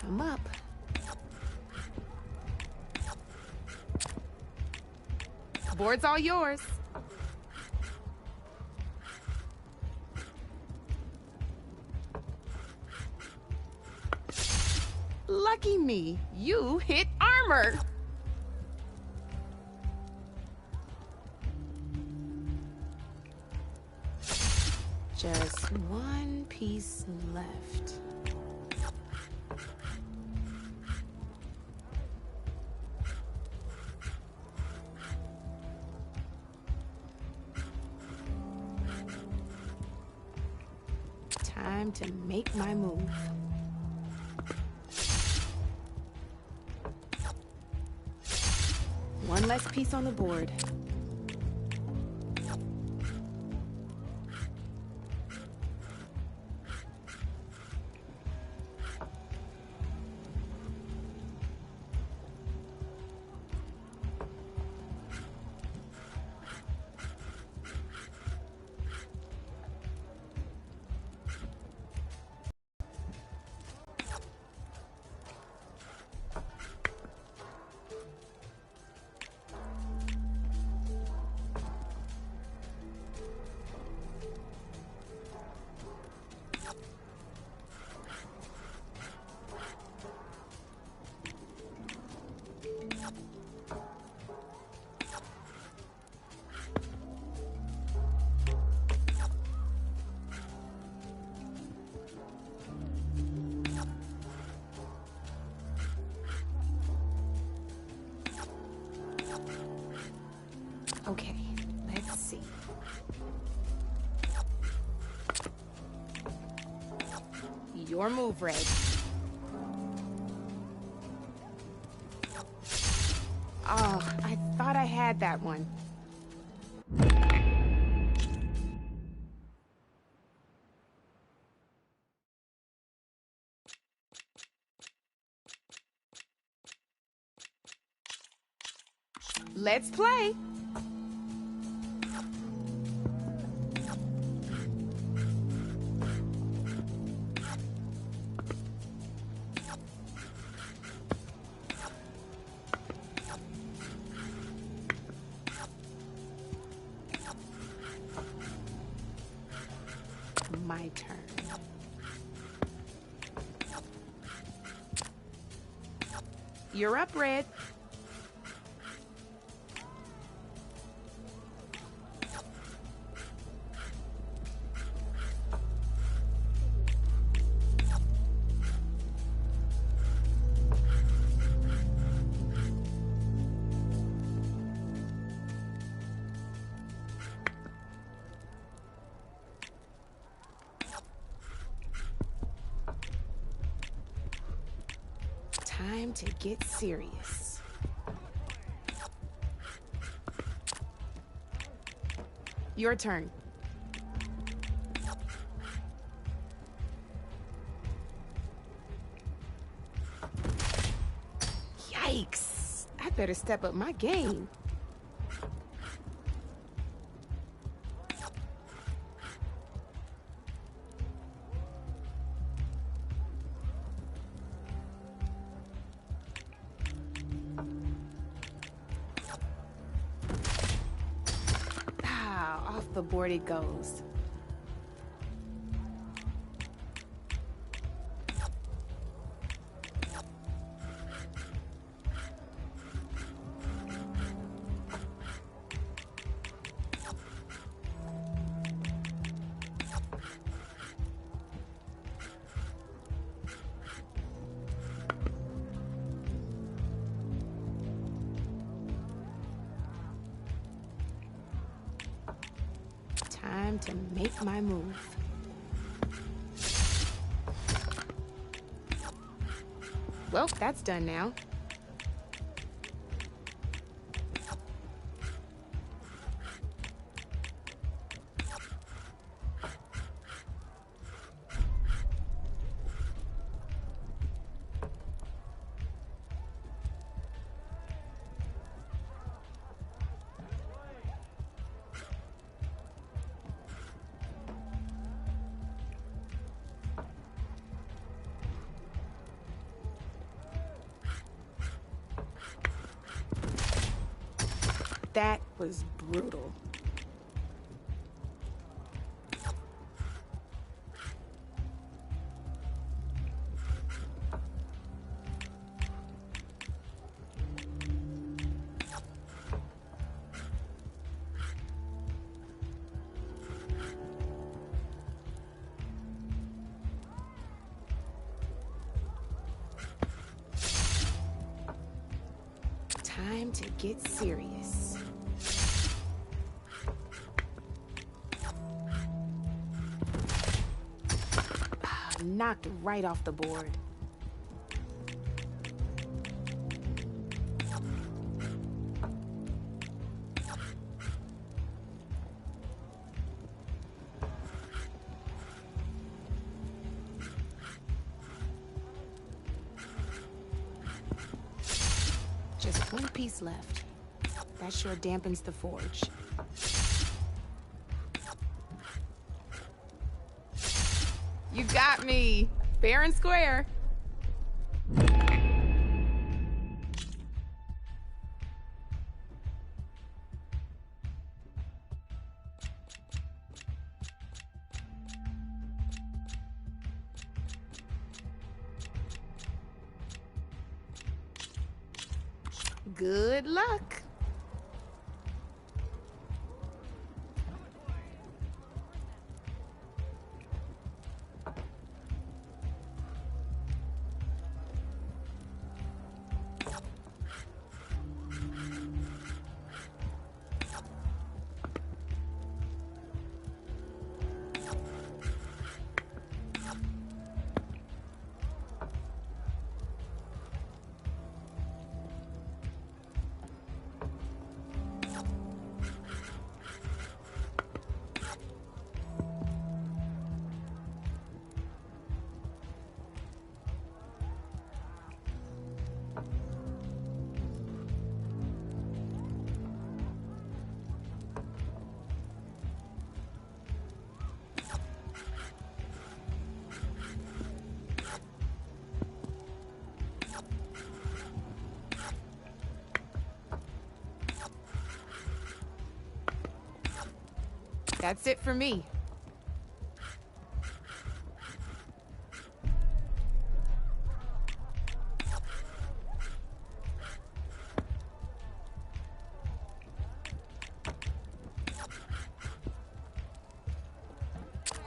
[SPEAKER 14] Come up. Board's all yours. Lucky me, you hit armor. Just one piece left. Time to make my move. One less piece on the board. Okay, let's see. Your move, Red. Oh, I thought I had that one. Let's play. My turn. You're up, Red. Time to get serious. Your turn. Yikes! I better step up my game. Off the board it goes. Time to make my move. Well, that's done now. That was brutal. Time to get serious. Knocked right off the board. Just one piece left. That sure dampens the forge. You got me! Fair and square. Good luck. That's it for me.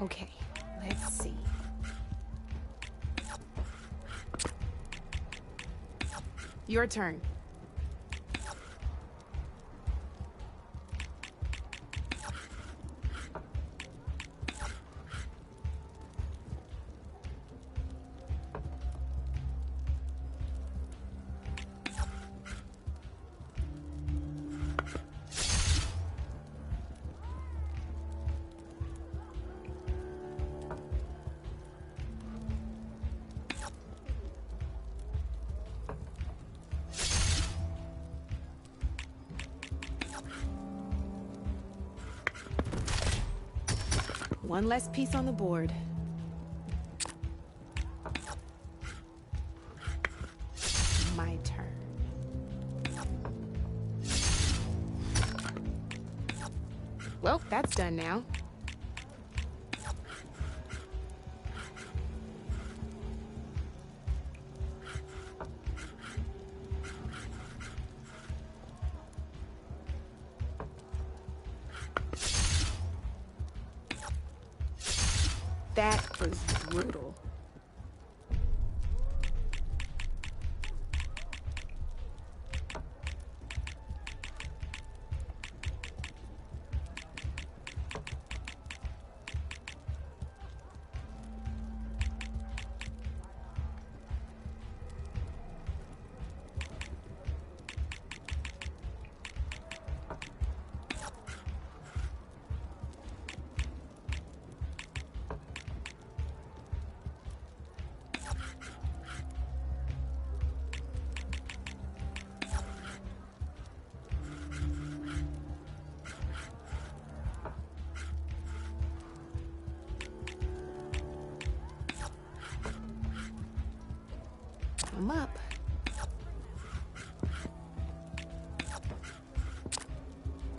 [SPEAKER 14] Okay, let's see. Your turn. One less piece on the board. My turn. Well, that's done now. That was brutal. I'm up.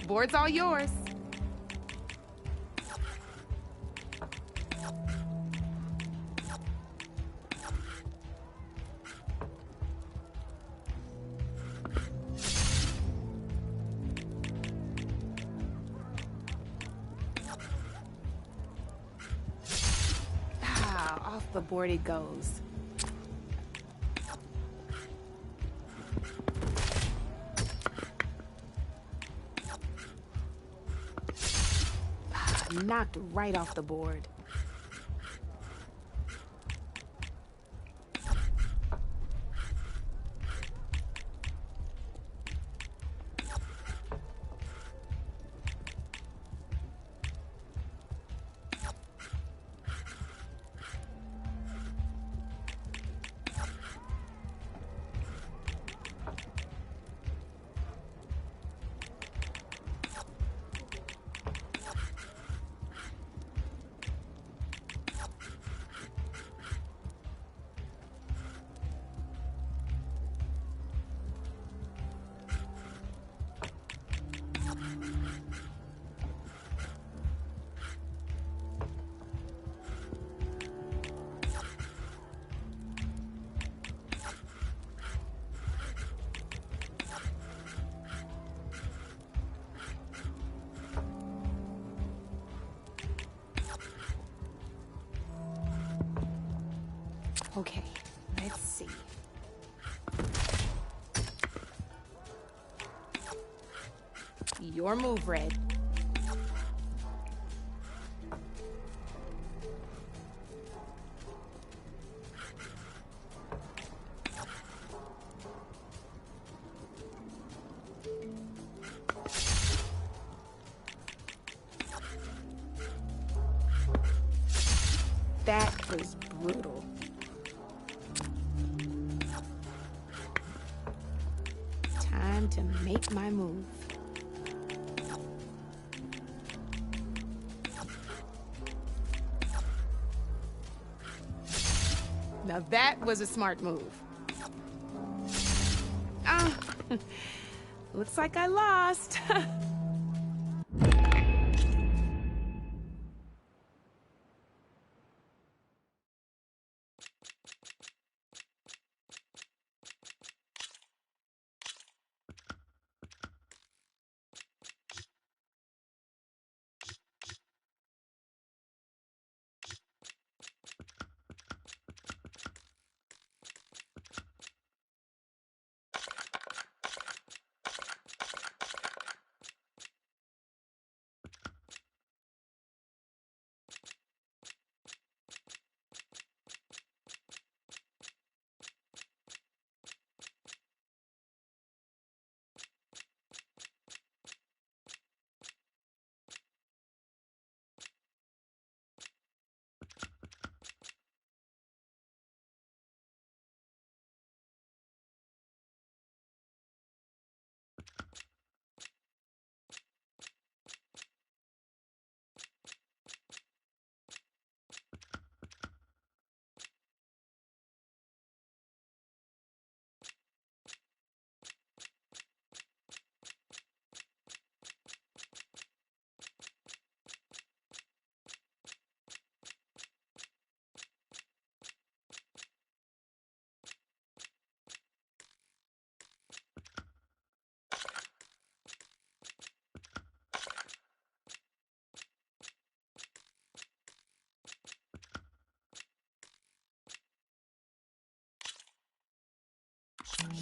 [SPEAKER 14] Board's all yours. Ah, off the board it goes. Knocked right off the board. Okay, let's see. Your move, Red. That was brutal. Time to make my move. Now that was a smart move. Ah, looks like I lost.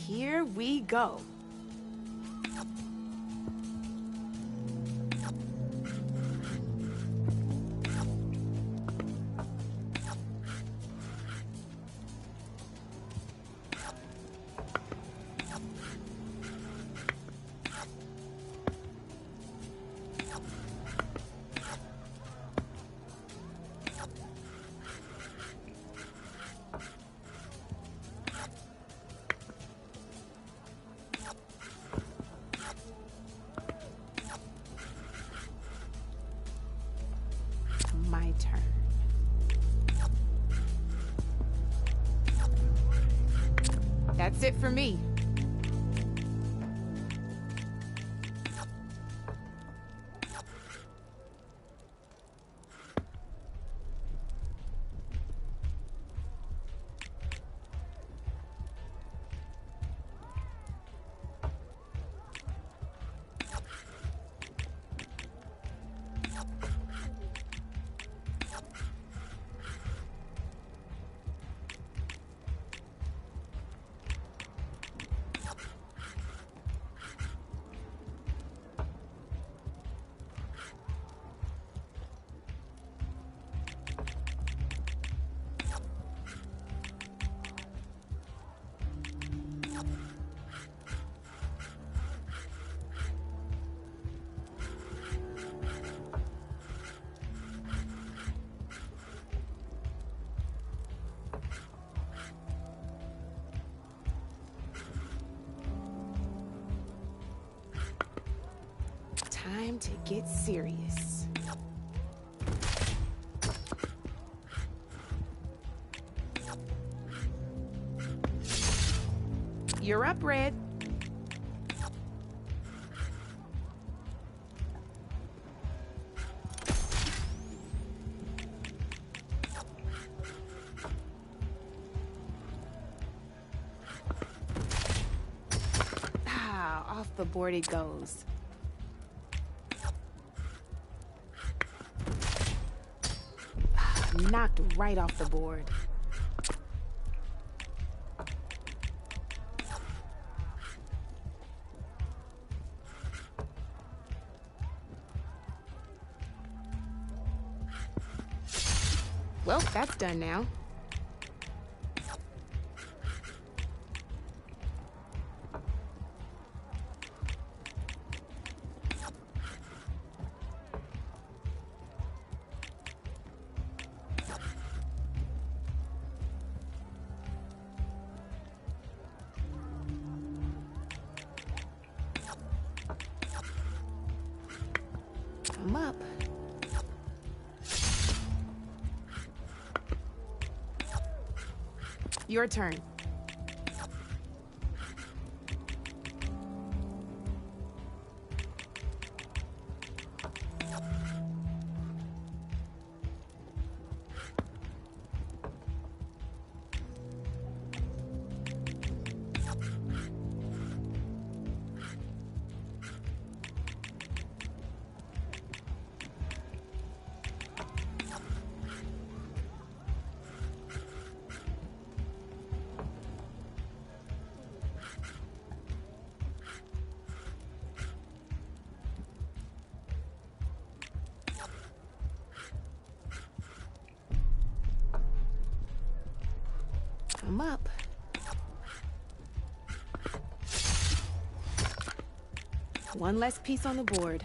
[SPEAKER 14] Here we go. My turn. That's it for me. Time to get serious. You're up, Red. Ah, off the board it goes. Knocked right off the board. Well, that's done now. I'm up. Your turn. I'm up. One less piece on the board.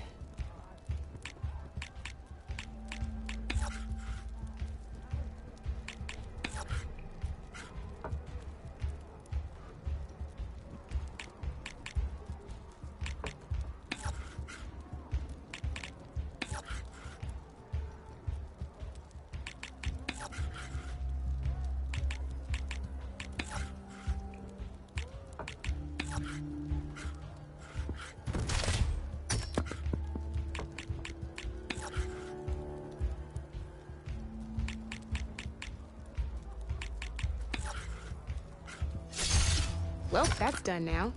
[SPEAKER 14] Well, that's done now.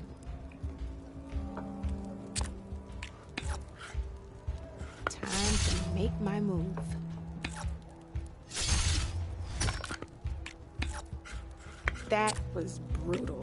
[SPEAKER 14] Time to make my move. That was brutal.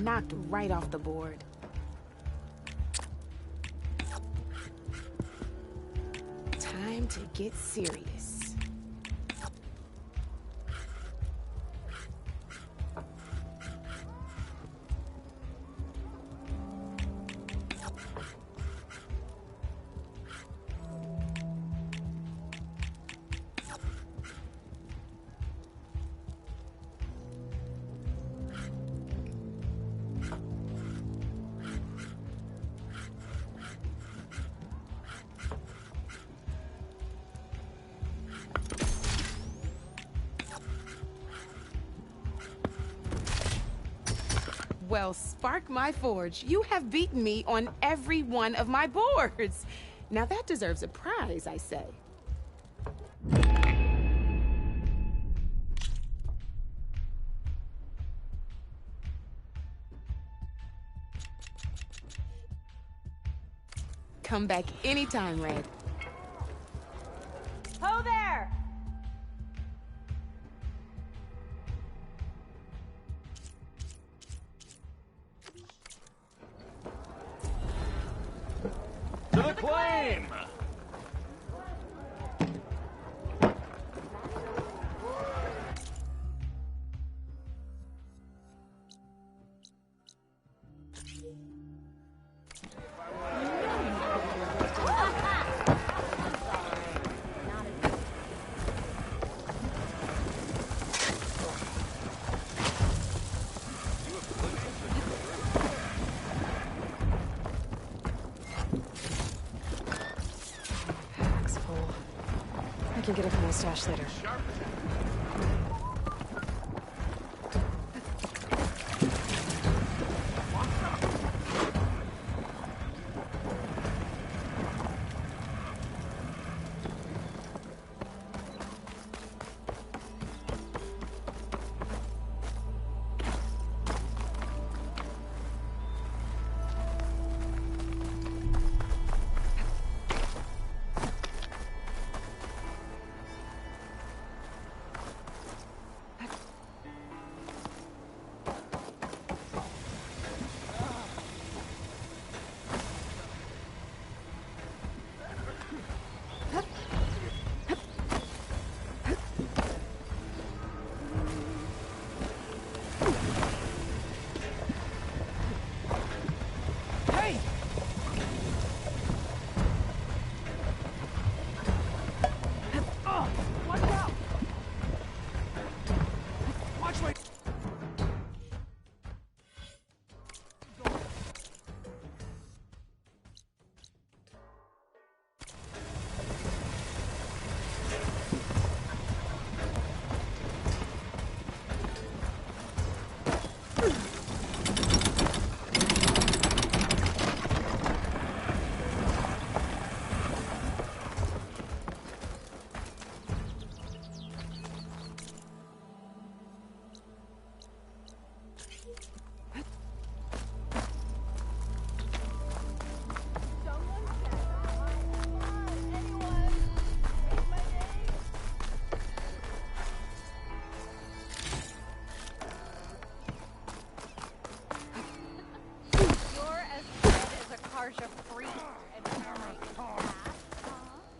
[SPEAKER 14] Knocked right off the board. Time to get serious. Well, spark my forge. You have beaten me on every one of my boards. Now that deserves a prize, I say. Come back anytime, Red.
[SPEAKER 12] Ho there!
[SPEAKER 11] To the claim!
[SPEAKER 1] can get it from my stash later.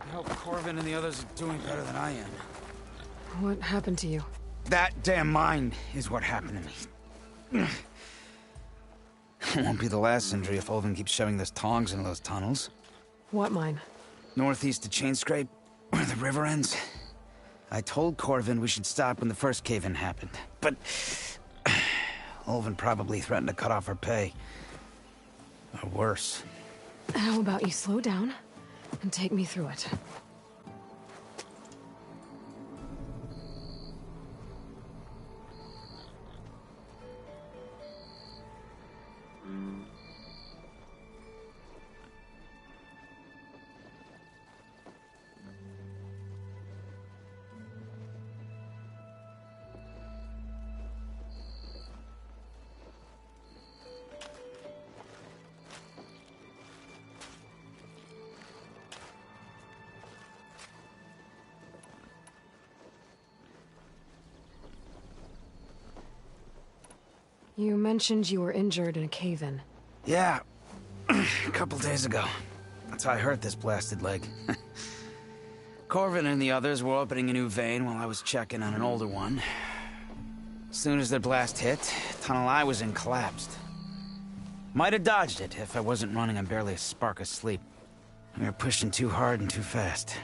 [SPEAKER 15] I hope Corvin and the others are doing better than I am.
[SPEAKER 1] What happened to you?
[SPEAKER 15] That damn mine is what happened to me. It won't be the last injury if Ulvin keeps shoving those tongs into those tunnels.
[SPEAKER 1] What mine?
[SPEAKER 15] Northeast of Chainscrape, where the river ends. I told Corvin we should stop when the first cave-in happened, but Ulvin probably threatened to cut off our pay. Or worse.
[SPEAKER 1] How about you slow down and take me through it? You mentioned you were injured in a cave-in.
[SPEAKER 15] Yeah, a couple days ago. That's how I hurt this blasted leg. Corvin and the others were opening a new vein while I was checking on an older one. As soon as their blast hit, the tunnel I was in collapsed. Might have dodged it if I wasn't running on barely a spark of sleep. We were pushing too hard and too fast.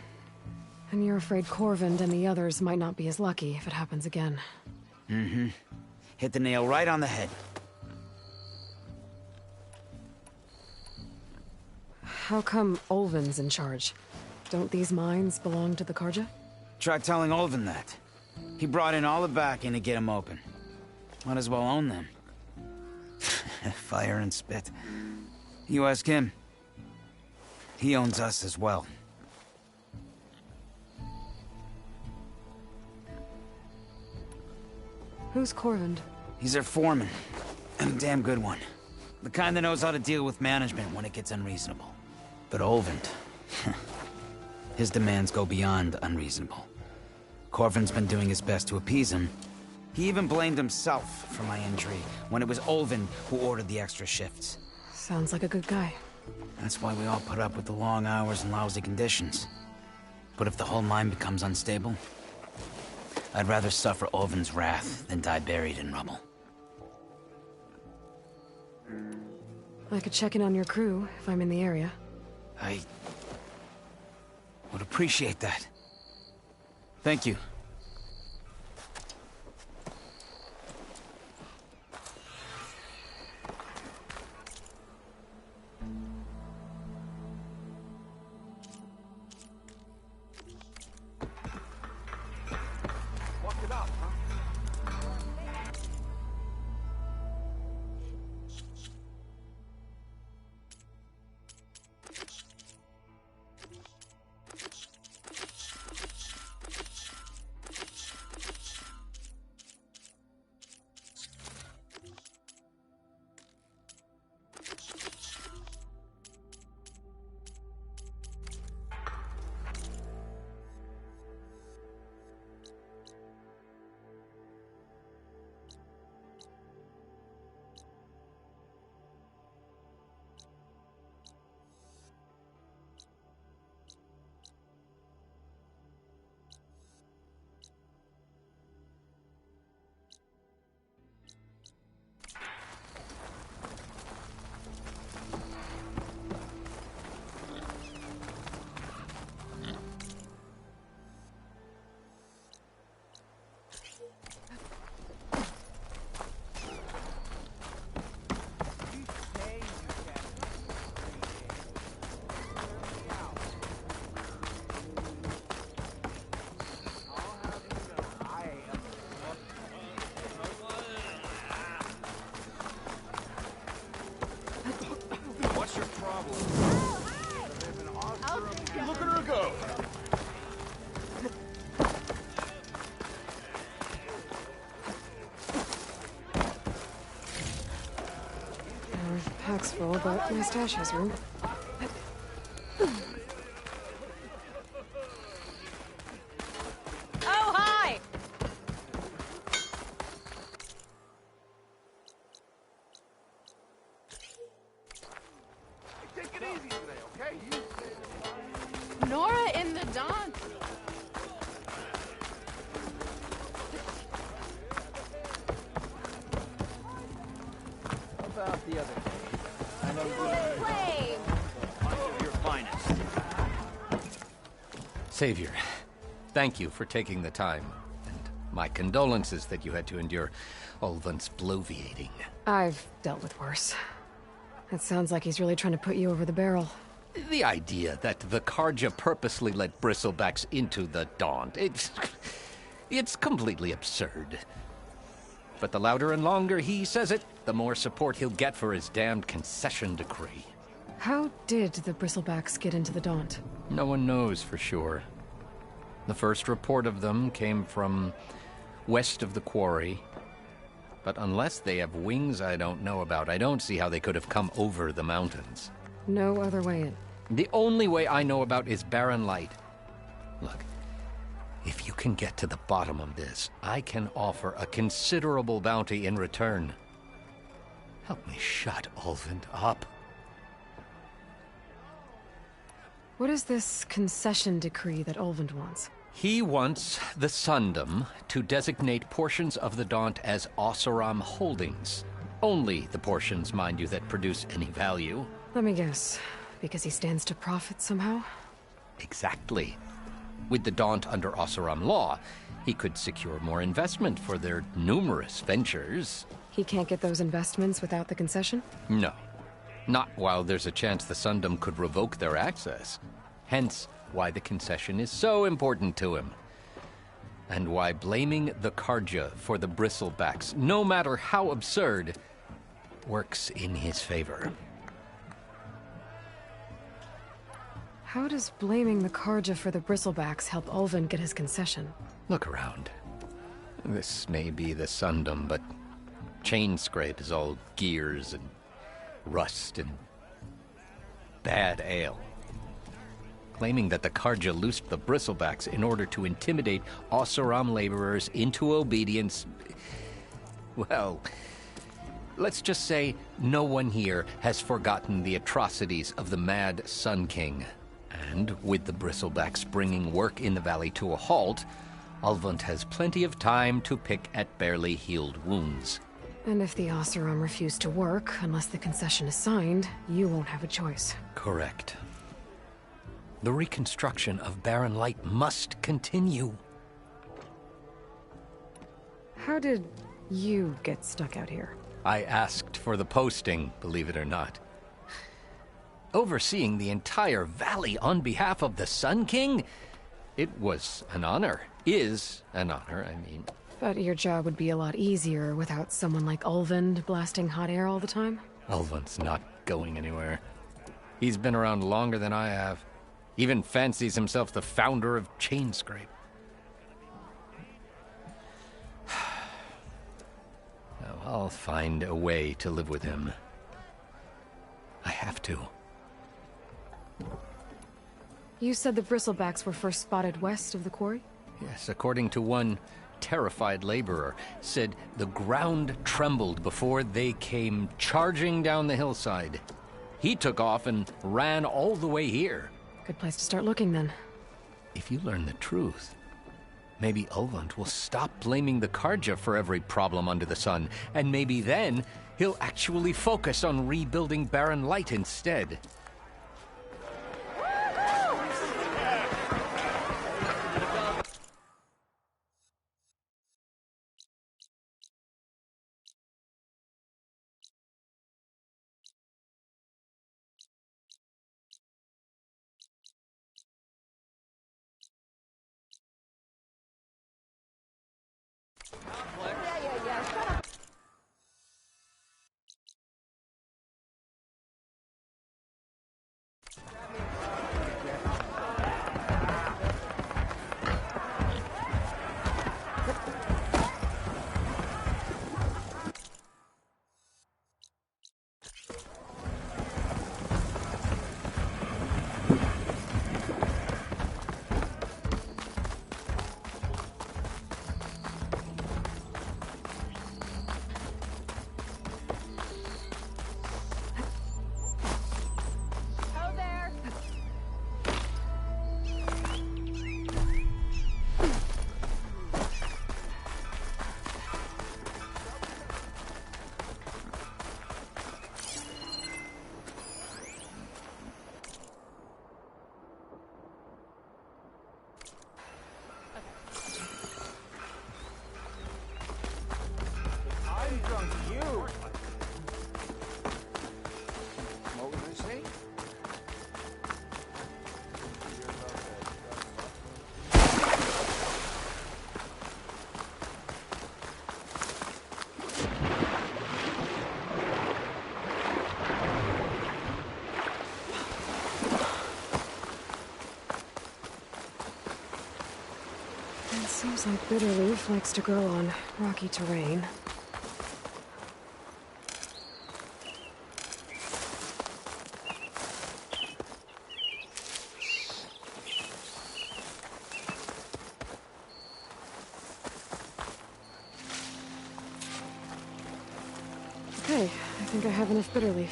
[SPEAKER 1] And you're afraid Corvin and the others might not be as lucky if it happens again.
[SPEAKER 15] Mm-hmm. Hit the nail right on the head.
[SPEAKER 1] How come Ulvin's in charge? Don't these mines belong to the Carja?
[SPEAKER 15] Try telling Ulvin that. He brought in all the backing to get them open. Might as well own them. Fire and spit. You ask him. He owns us as well.
[SPEAKER 1] Who's Corvin?
[SPEAKER 15] He's their foreman. And a damn good one. The kind that knows how to deal with management when it gets unreasonable. But Ulvin... his demands go beyond unreasonable. Corvin's been doing his best to appease him. He even blamed himself for my injury, when it was Ulvin who ordered the extra shifts.
[SPEAKER 1] Sounds like a good guy.
[SPEAKER 15] That's why we all put up with the long hours and lousy conditions. But if the whole mine becomes unstable, I'd rather suffer Ulvin's wrath than die buried in rubble.
[SPEAKER 1] I could check in on your crew if I'm in the area.
[SPEAKER 15] I would appreciate that. Thank you.
[SPEAKER 1] pack's full, but my stash has room.
[SPEAKER 12] Oh, hi!
[SPEAKER 11] Take it easy today, okay?
[SPEAKER 6] Nora in the Dawn.
[SPEAKER 15] About the other day. I know
[SPEAKER 12] Flame!
[SPEAKER 15] bunch of your finest.
[SPEAKER 8] Savior, thank you for taking the time. And my condolences that you had to endure Ulvund's bloviating.
[SPEAKER 1] I've dealt with worse. It sounds like he's really trying to put you over the barrel.
[SPEAKER 8] The idea that the Karja purposely let Bristlebacks into the Daunt, it's completely absurd. But the louder and longer he says it, the more support he'll get for his damned concession decree.
[SPEAKER 1] How did the Bristlebacks get into the Daunt?
[SPEAKER 8] No one knows for sure. The first report of them came from west of the quarry. But unless they have wings I don't know about, I don't see how they could have come over the mountains.
[SPEAKER 1] No other way in.
[SPEAKER 8] The only way I know about is Barren Light. Look, if you can get to the bottom of this, I can offer a considerable bounty in return. Help me shut Ulvund up.
[SPEAKER 1] What is this concession decree that Ulvund wants?
[SPEAKER 8] He wants the Sundom to designate portions of the Daunt as Oseram holdings. Only the portions, mind you, that produce any value.
[SPEAKER 1] Let me guess. Because he stands to profit somehow?
[SPEAKER 8] Exactly. With the Daunt under Oseram law, he could secure more investment for their numerous ventures.
[SPEAKER 1] He can't get those investments without the concession?
[SPEAKER 8] No. Not while there's a chance the Sundom could revoke their access. Hence, why the concession is so important to him. And why blaming the Karja for the Bristlebacks, no matter how absurd, works in his favor.
[SPEAKER 1] How does blaming the Karja for the Bristlebacks help Ulvund get his concession?
[SPEAKER 8] Look around. This may be the Sundom, but Chainscrape is all gears and rust and bad ale. Claiming that the Karja loosed the Bristlebacks in order to intimidate Oseram laborers into obedience. Well, let's just say no one here has forgotten the atrocities of the Mad Sun King. And with the Bristlebacks bringing work in the valley to a halt, Ulvund has plenty of time to pick at barely healed wounds.
[SPEAKER 1] And if the Oseram refuse to work, unless the concession is signed, you won't have a choice.
[SPEAKER 8] Correct. The reconstruction of Barren Light must continue.
[SPEAKER 1] How did you get stuck out here?
[SPEAKER 8] I asked for the posting, believe it or not. Overseeing the entire valley on behalf of the Sun King? It was an honor. Is an honor, I mean.
[SPEAKER 1] But your job would be a lot easier without someone like Ulvund blasting hot air all the time?
[SPEAKER 8] Ulvund's not going anywhere. He's been around longer than I have. Even fancies himself the founder of Chainscrape. Now, I'll find a way to live with him. I have to.
[SPEAKER 1] You said the Bristlebacks were first spotted west of the quarry?
[SPEAKER 8] Yes, according to one terrified laborer, said the ground trembled before they came charging down the hillside. He took off and ran all the way here.
[SPEAKER 1] Good place to start looking, then.
[SPEAKER 8] If you learn the truth, maybe Ulvund will stop blaming the Karja for every problem under the sun, and maybe then he'll actually focus on rebuilding Barren Light instead.
[SPEAKER 1] Seems like bitterleaf likes to grow on rocky terrain. Okay, I think I have enough bitterleaf.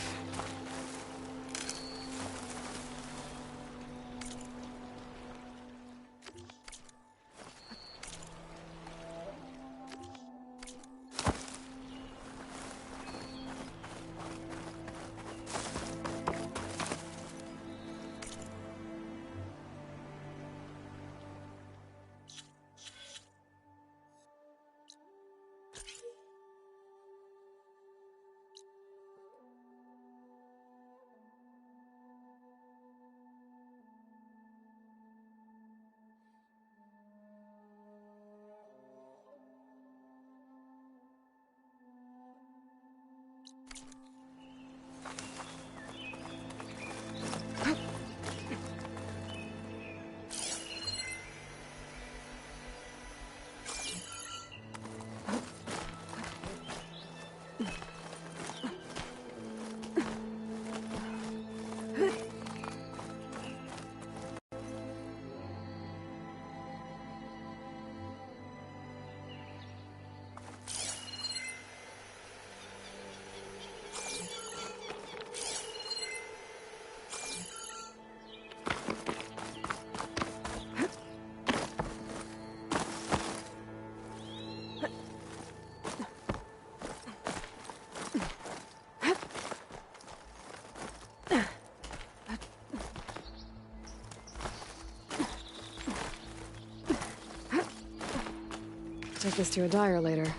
[SPEAKER 1] Take this to a dyer later.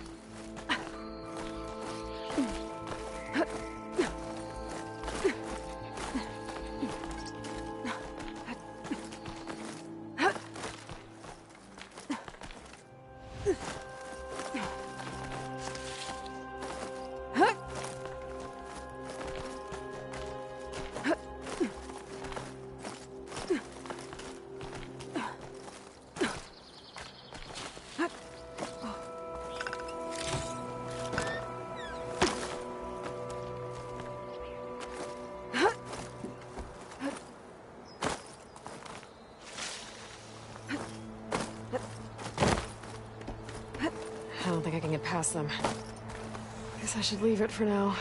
[SPEAKER 1] I don't think I can get past them. Guess I should leave it for now.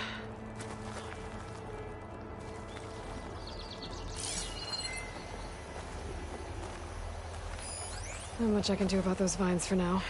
[SPEAKER 1] Not much I can do about those vines for now.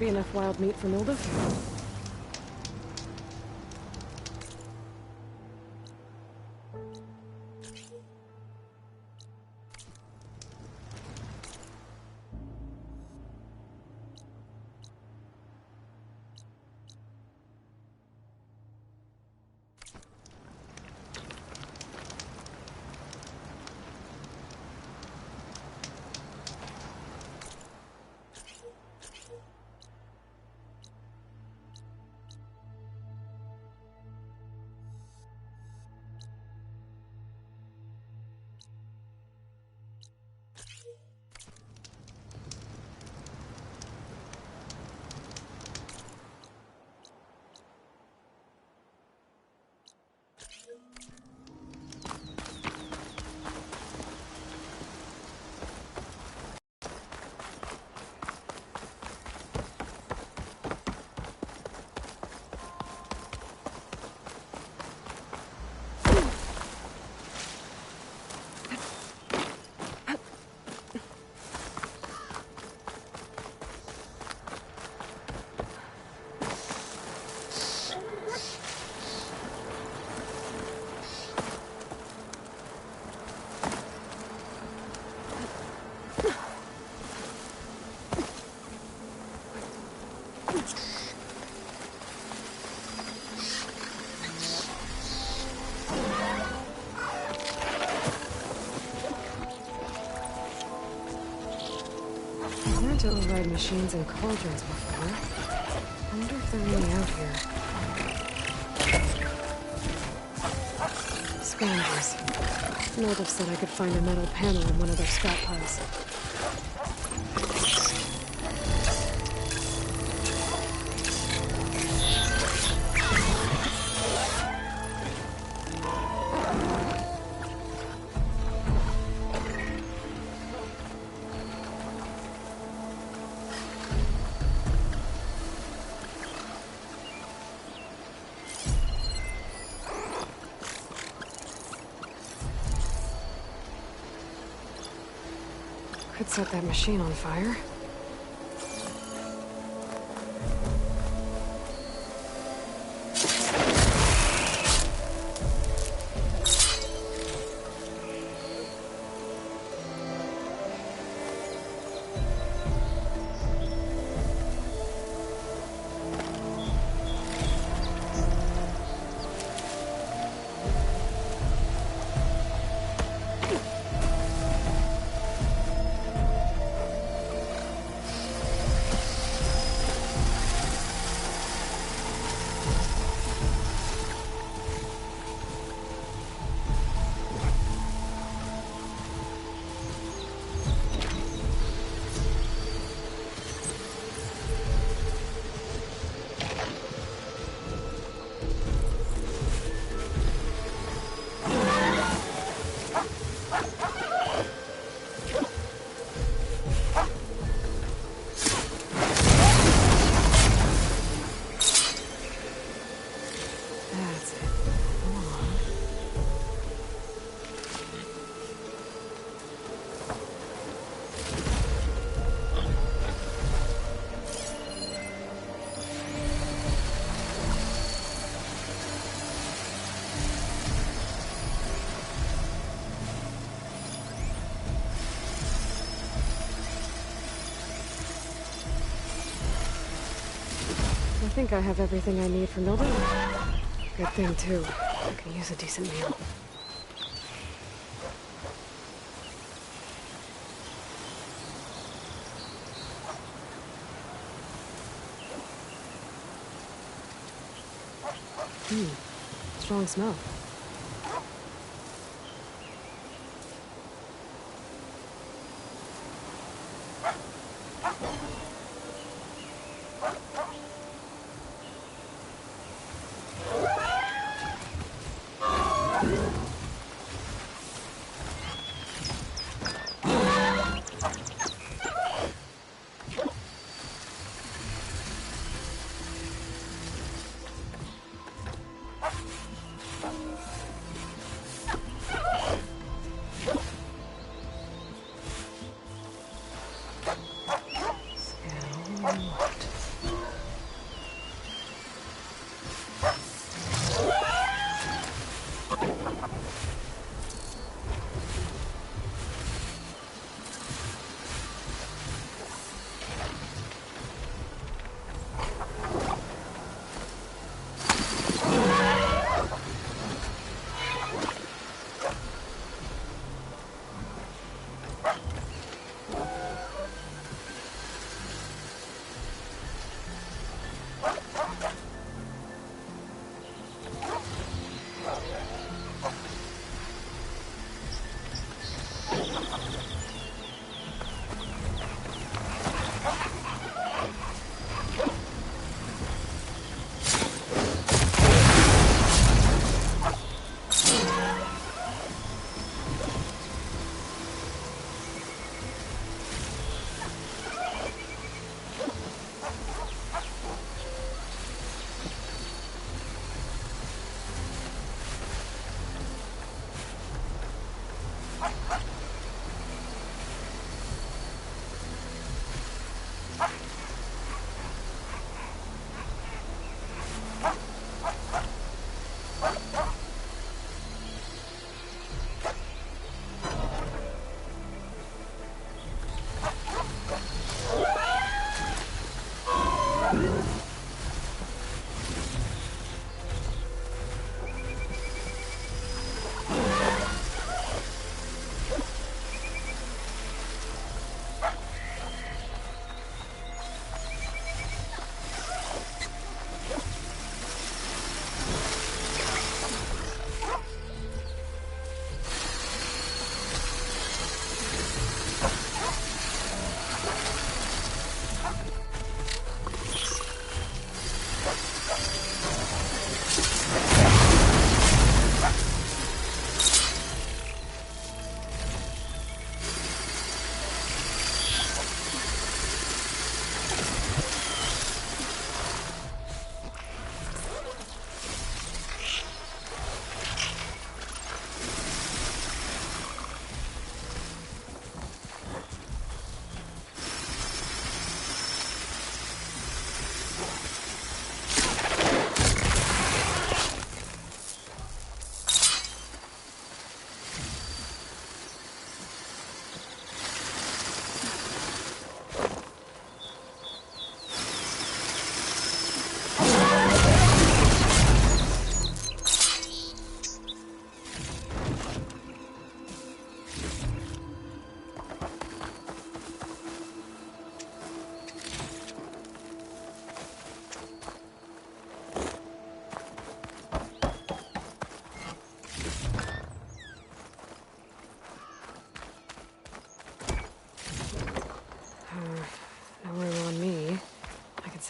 [SPEAKER 1] be enough wild meat for Milda. I've learned to override machines and cauldrons before. I wonder if they're really out here. Scroungers. Nilda said I could find a metal panel in one of their scrap piles. Could set that machine on fire. I think I have everything I need for Milda. Good thing, too. I can use a decent meal. Strong smell.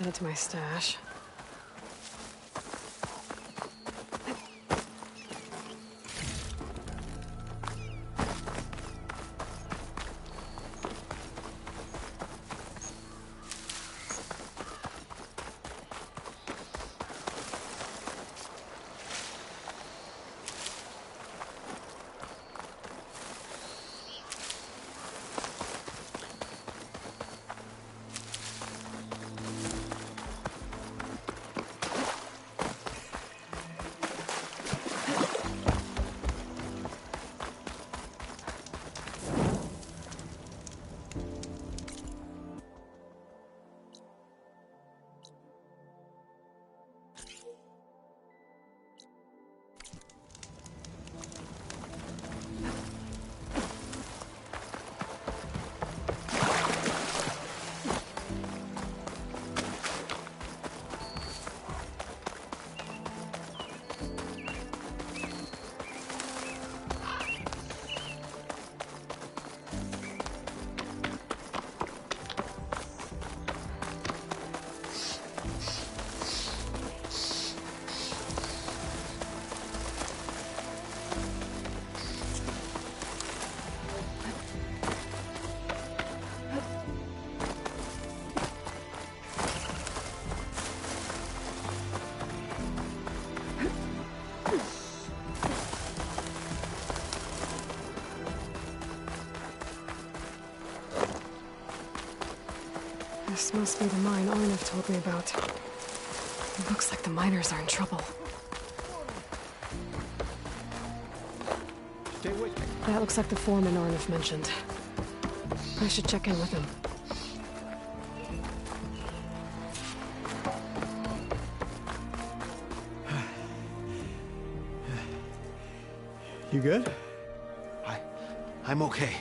[SPEAKER 1] send it to my stash. This must be the mine Arnav told me about. It looks like the miners are in trouble.
[SPEAKER 7] Stay with me.
[SPEAKER 1] That looks like the foreman Arnav mentioned. I should check in with him.
[SPEAKER 16] You good? I'm okay.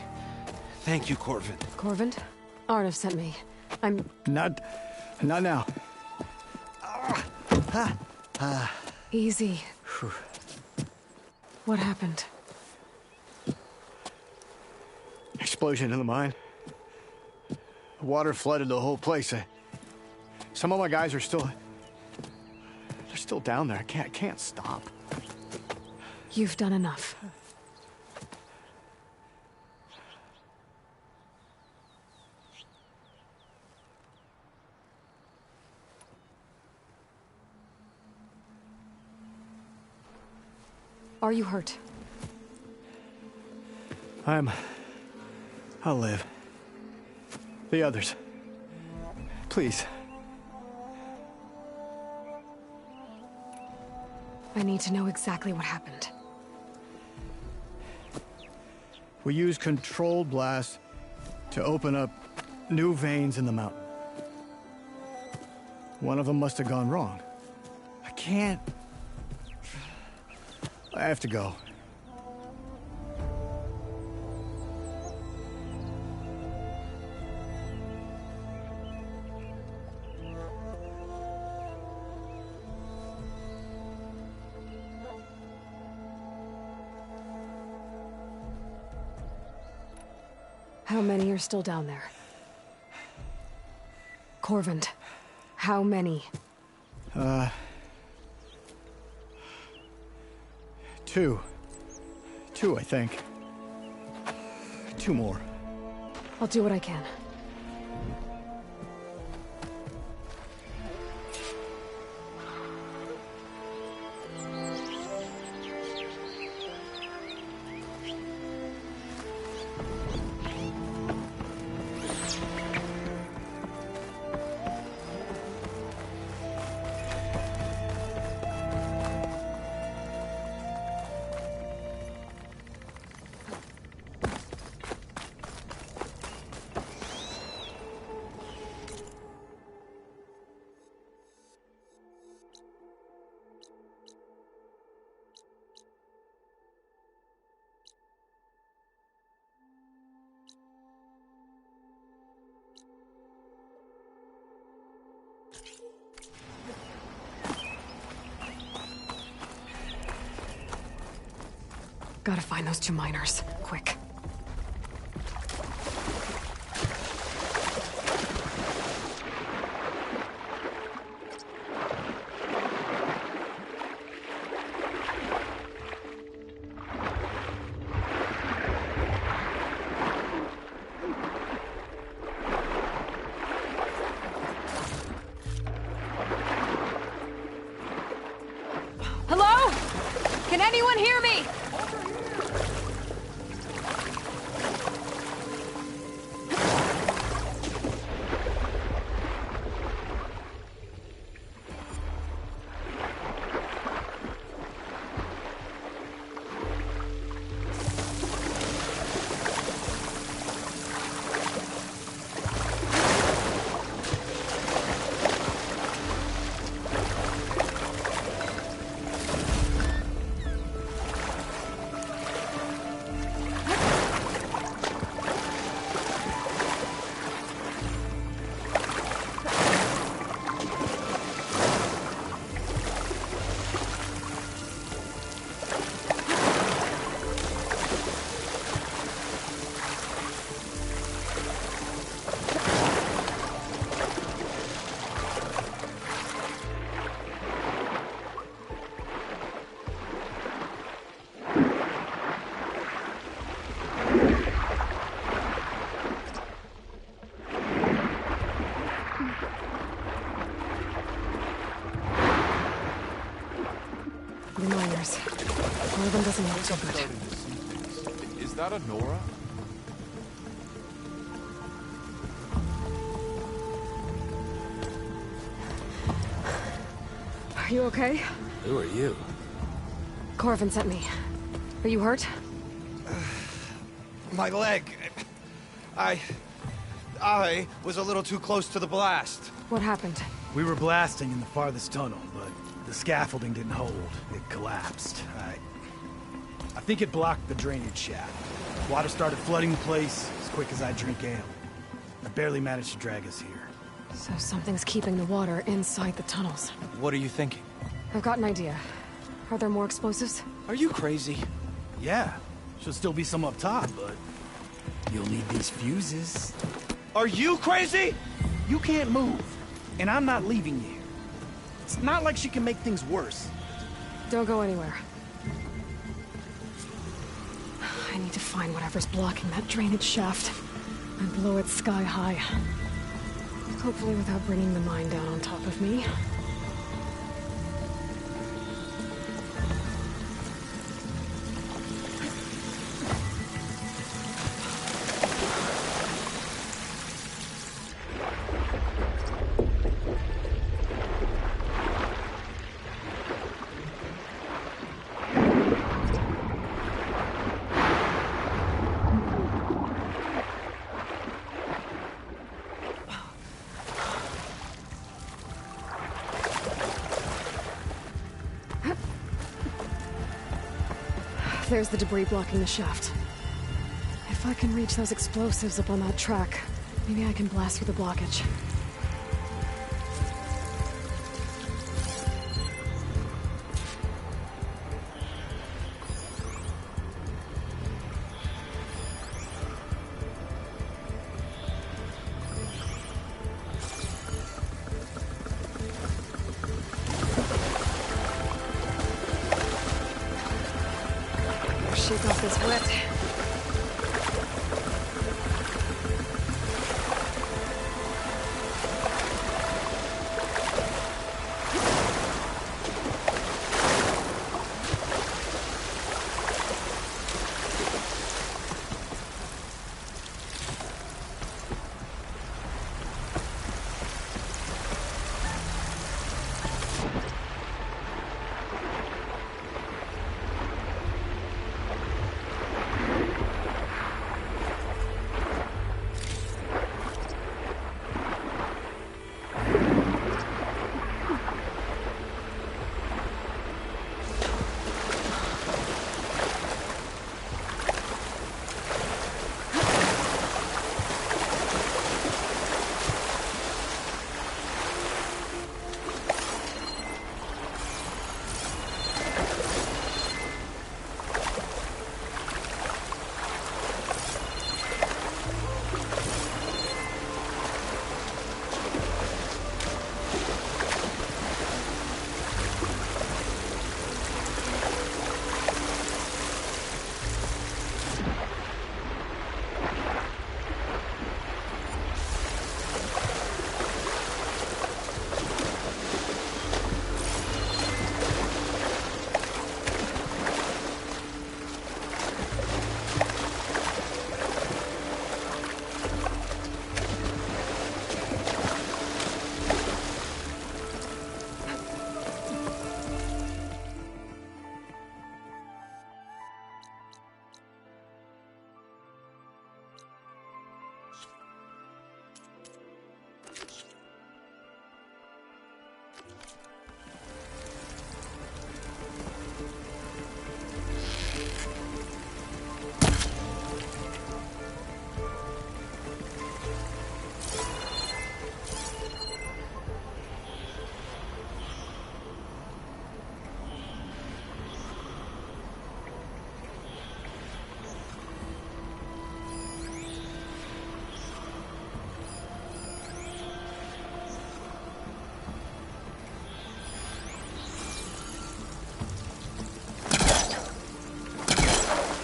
[SPEAKER 16] Thank you, Corvin.
[SPEAKER 1] Corvin? Arnav sent me. I'm...
[SPEAKER 16] Not now.
[SPEAKER 1] Easy. What happened?
[SPEAKER 16] Explosion in the mine. The water flooded the whole place. Some of my guys are still... They're still down there. I can't stop.
[SPEAKER 1] You've done enough. Are you hurt?
[SPEAKER 16] I'll live. The others. Please.
[SPEAKER 1] I need to know exactly what happened.
[SPEAKER 16] We used controlled blast to open up new veins in the mountain. One of them must have gone wrong. I have to go.
[SPEAKER 1] How many are still down there? Corvin, how many?
[SPEAKER 16] Two, I think. 2 more.
[SPEAKER 1] I'll do what I can. Gotta find those 2 miners, quick. Can anyone hear me? The miners. One of them doesn't look so good.
[SPEAKER 17] Is that a Nora?
[SPEAKER 1] Are you okay?
[SPEAKER 13] Who are you?
[SPEAKER 1] Corvin sent me. Are you hurt?
[SPEAKER 18] My leg. I was a little too close to the blast.
[SPEAKER 1] What happened?
[SPEAKER 19] We were blasting in the farthest tunnel, but the scaffolding didn't hold. It collapsed. I think it blocked the drainage shaft. Water started flooding the place as quick as I drink ale. I barely managed to drag us here.
[SPEAKER 1] So something's keeping the water inside the tunnels.
[SPEAKER 18] What are you thinking?
[SPEAKER 1] I've got an idea. Are there more explosives?
[SPEAKER 18] Are you crazy?
[SPEAKER 19] Yeah, should still be some up top, but you'll need these fuses.
[SPEAKER 18] Are you crazy?
[SPEAKER 19] You can't move, and I'm not leaving you here. It's not like she can make things worse.
[SPEAKER 1] Don't go anywhere. I need to find whatever's blocking that drainage shaft and blow it sky high. Hopefully without bringing the mine down on top of me. There's the debris blocking the shaft. If I can reach those explosives up on that track, maybe I can blast through the blockage. Shake off this wet.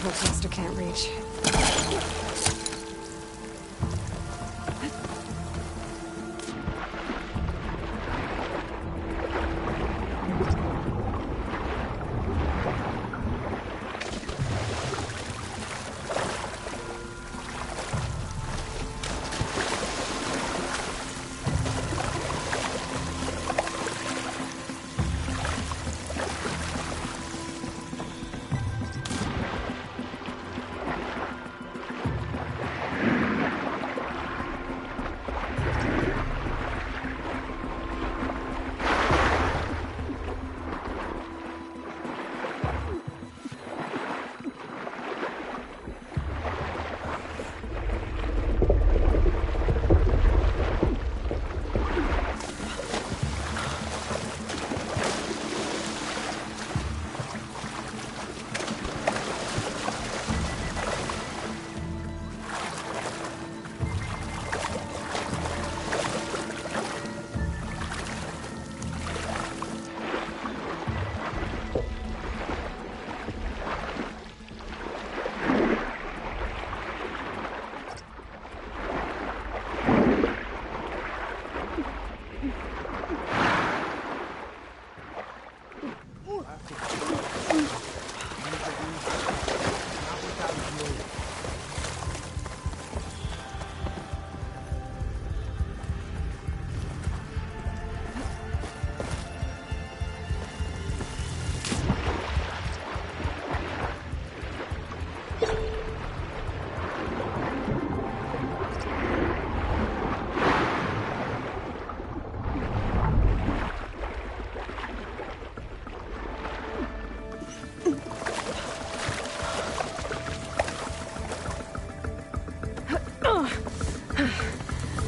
[SPEAKER 1] Spellcaster can't reach.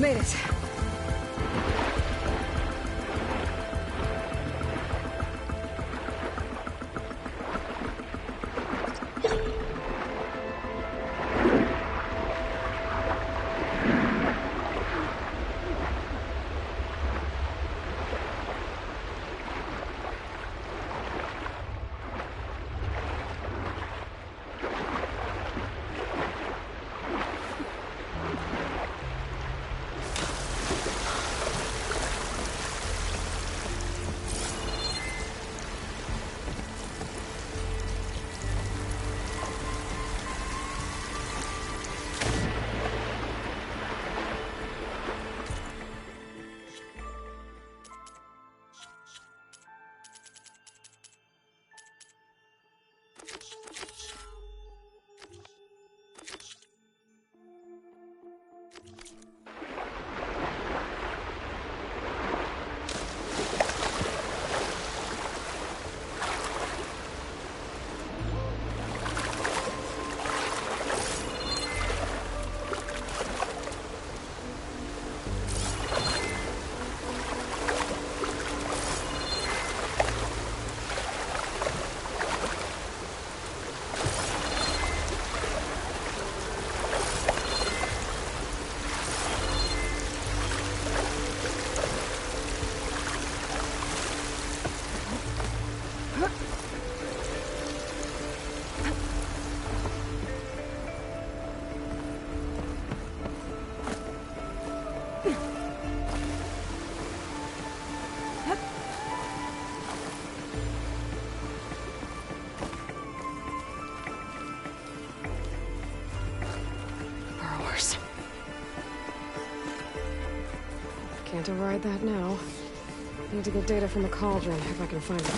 [SPEAKER 1] Made it. Can't override that now. Need to get data from the cauldron if I can find it.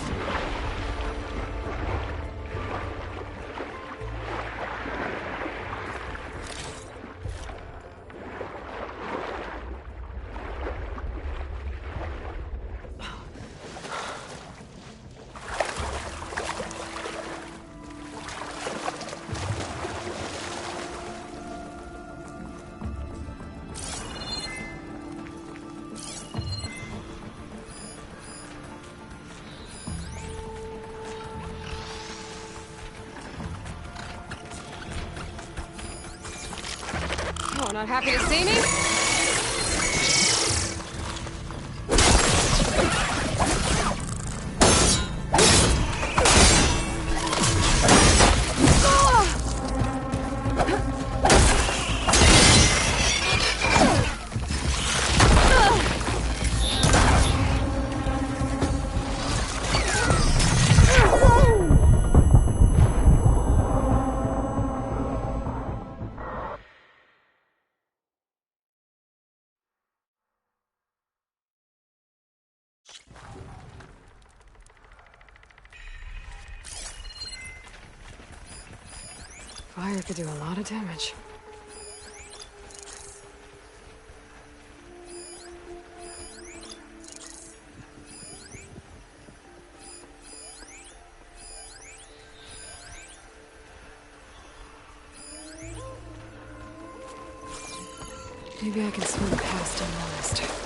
[SPEAKER 1] Not happy to see me? Fire could do a lot of damage. Maybe I can swim past unnoticed.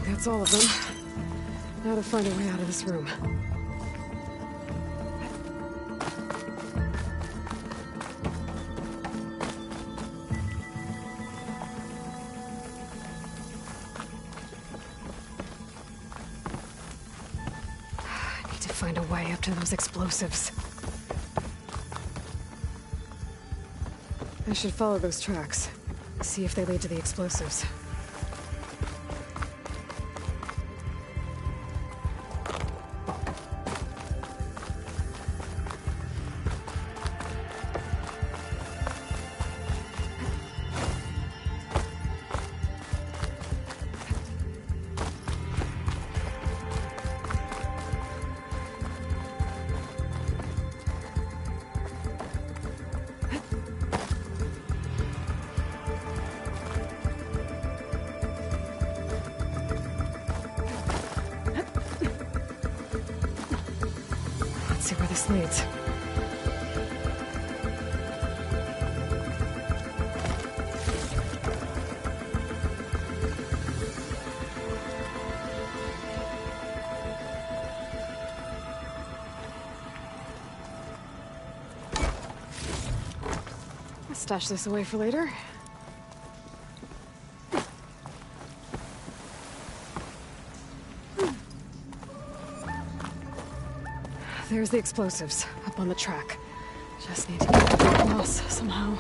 [SPEAKER 1] That's all of them. Now to find a way out of this room. I need to find a way up to those explosives. I should follow those tracks. See if they lead to the explosives. See where this leads. I'll stash this away for later. There's the explosives, up on the track. Just need to get across somehow.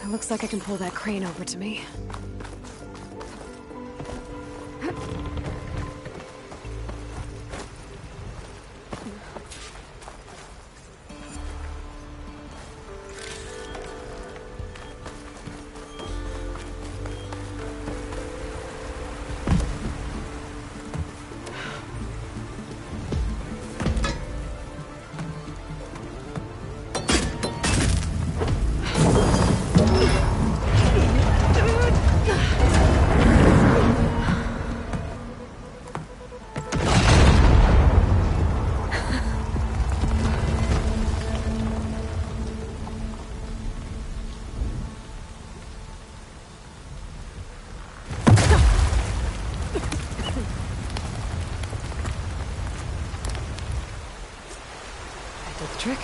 [SPEAKER 1] It looks like I can pull that crane over to me. Trick.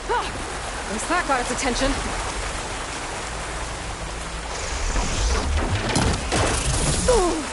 [SPEAKER 1] Ah, at least that got its attention. Ooh.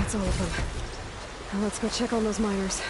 [SPEAKER 1] That's all of them. Now let's go check on those miners.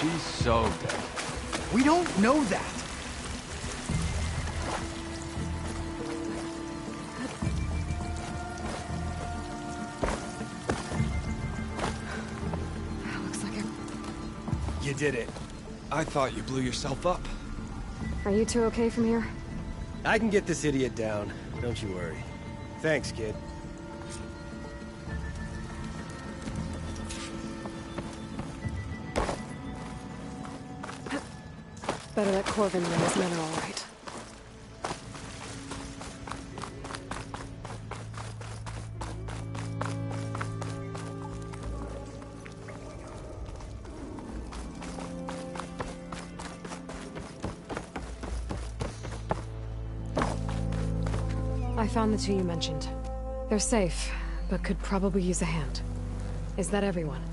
[SPEAKER 3] She's so dead.
[SPEAKER 19] We don't know that.
[SPEAKER 1] Looks like it.
[SPEAKER 18] You did it. I thought you blew yourself up.
[SPEAKER 1] Are you two okay from here?
[SPEAKER 17] I can get this idiot down. Don't you worry. Thanks, kid.
[SPEAKER 1] Better that Corvin and his men are all right. I found the two you mentioned. They're safe, but could probably use a hand. Is that everyone?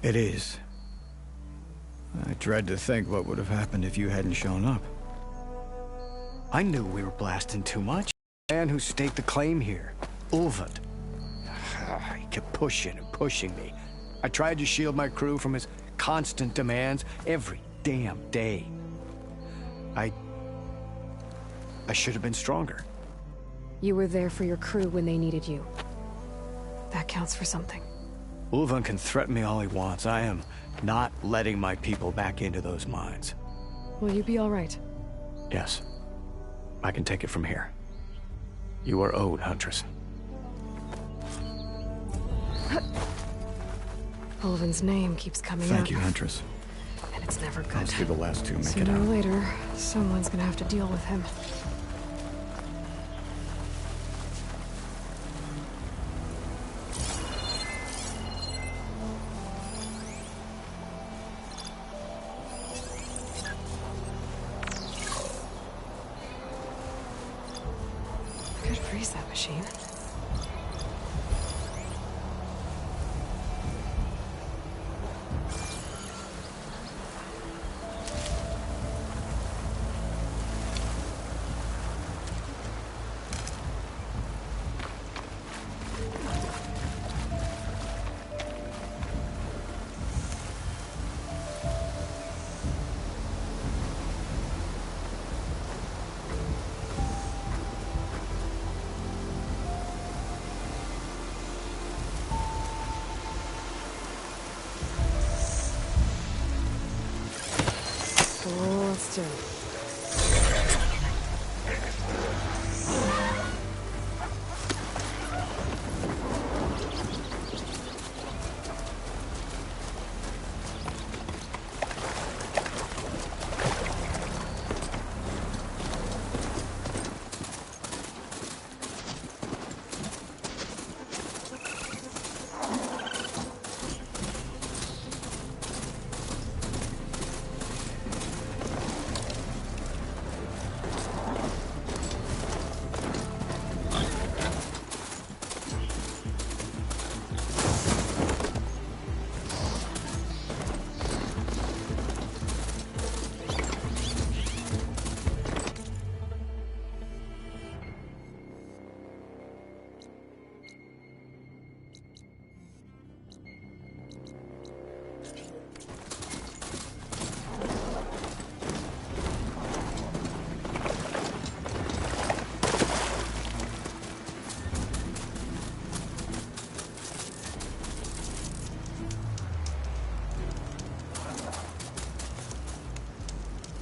[SPEAKER 16] It is. I dread to think what would have happened if you hadn't shown up. I knew we were blasting too much. The man who staked the claim here, Ulvund. He kept pushing and pushing me. I tried to shield my crew from his constant demands every damn day. I should have been stronger.
[SPEAKER 1] You were there for your crew when they needed you. That counts for something.
[SPEAKER 16] Ulvund can threaten me all he wants. I am not letting my people back into those mines.
[SPEAKER 1] Will you be all right?
[SPEAKER 16] Yes. I can take it from here. You are owed, Huntress.
[SPEAKER 1] Ulvund's name keeps coming up.
[SPEAKER 16] Thank you, Huntress.
[SPEAKER 1] And it's never good.
[SPEAKER 16] Let's see the last two make it
[SPEAKER 1] Sooner or
[SPEAKER 16] out.
[SPEAKER 1] later, someone's gonna have to deal with him. Could freeze that machine. Oh, let's do it.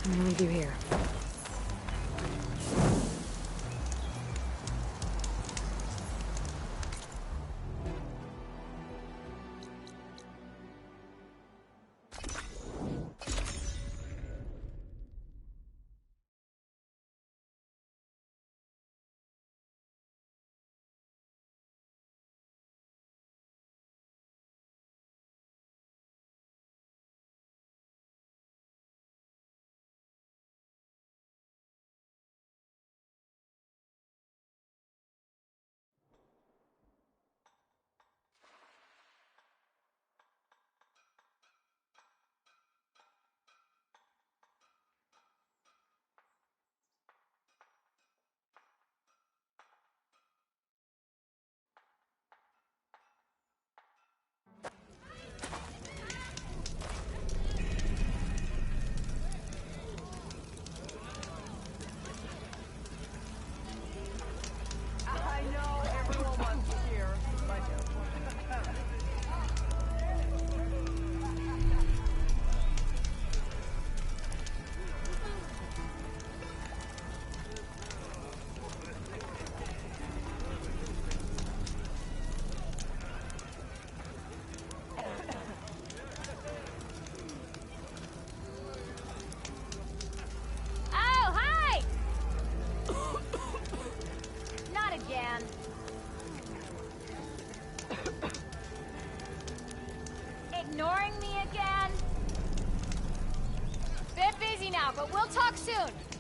[SPEAKER 1] I'm gonna leave you here.
[SPEAKER 12] but we'll talk soon.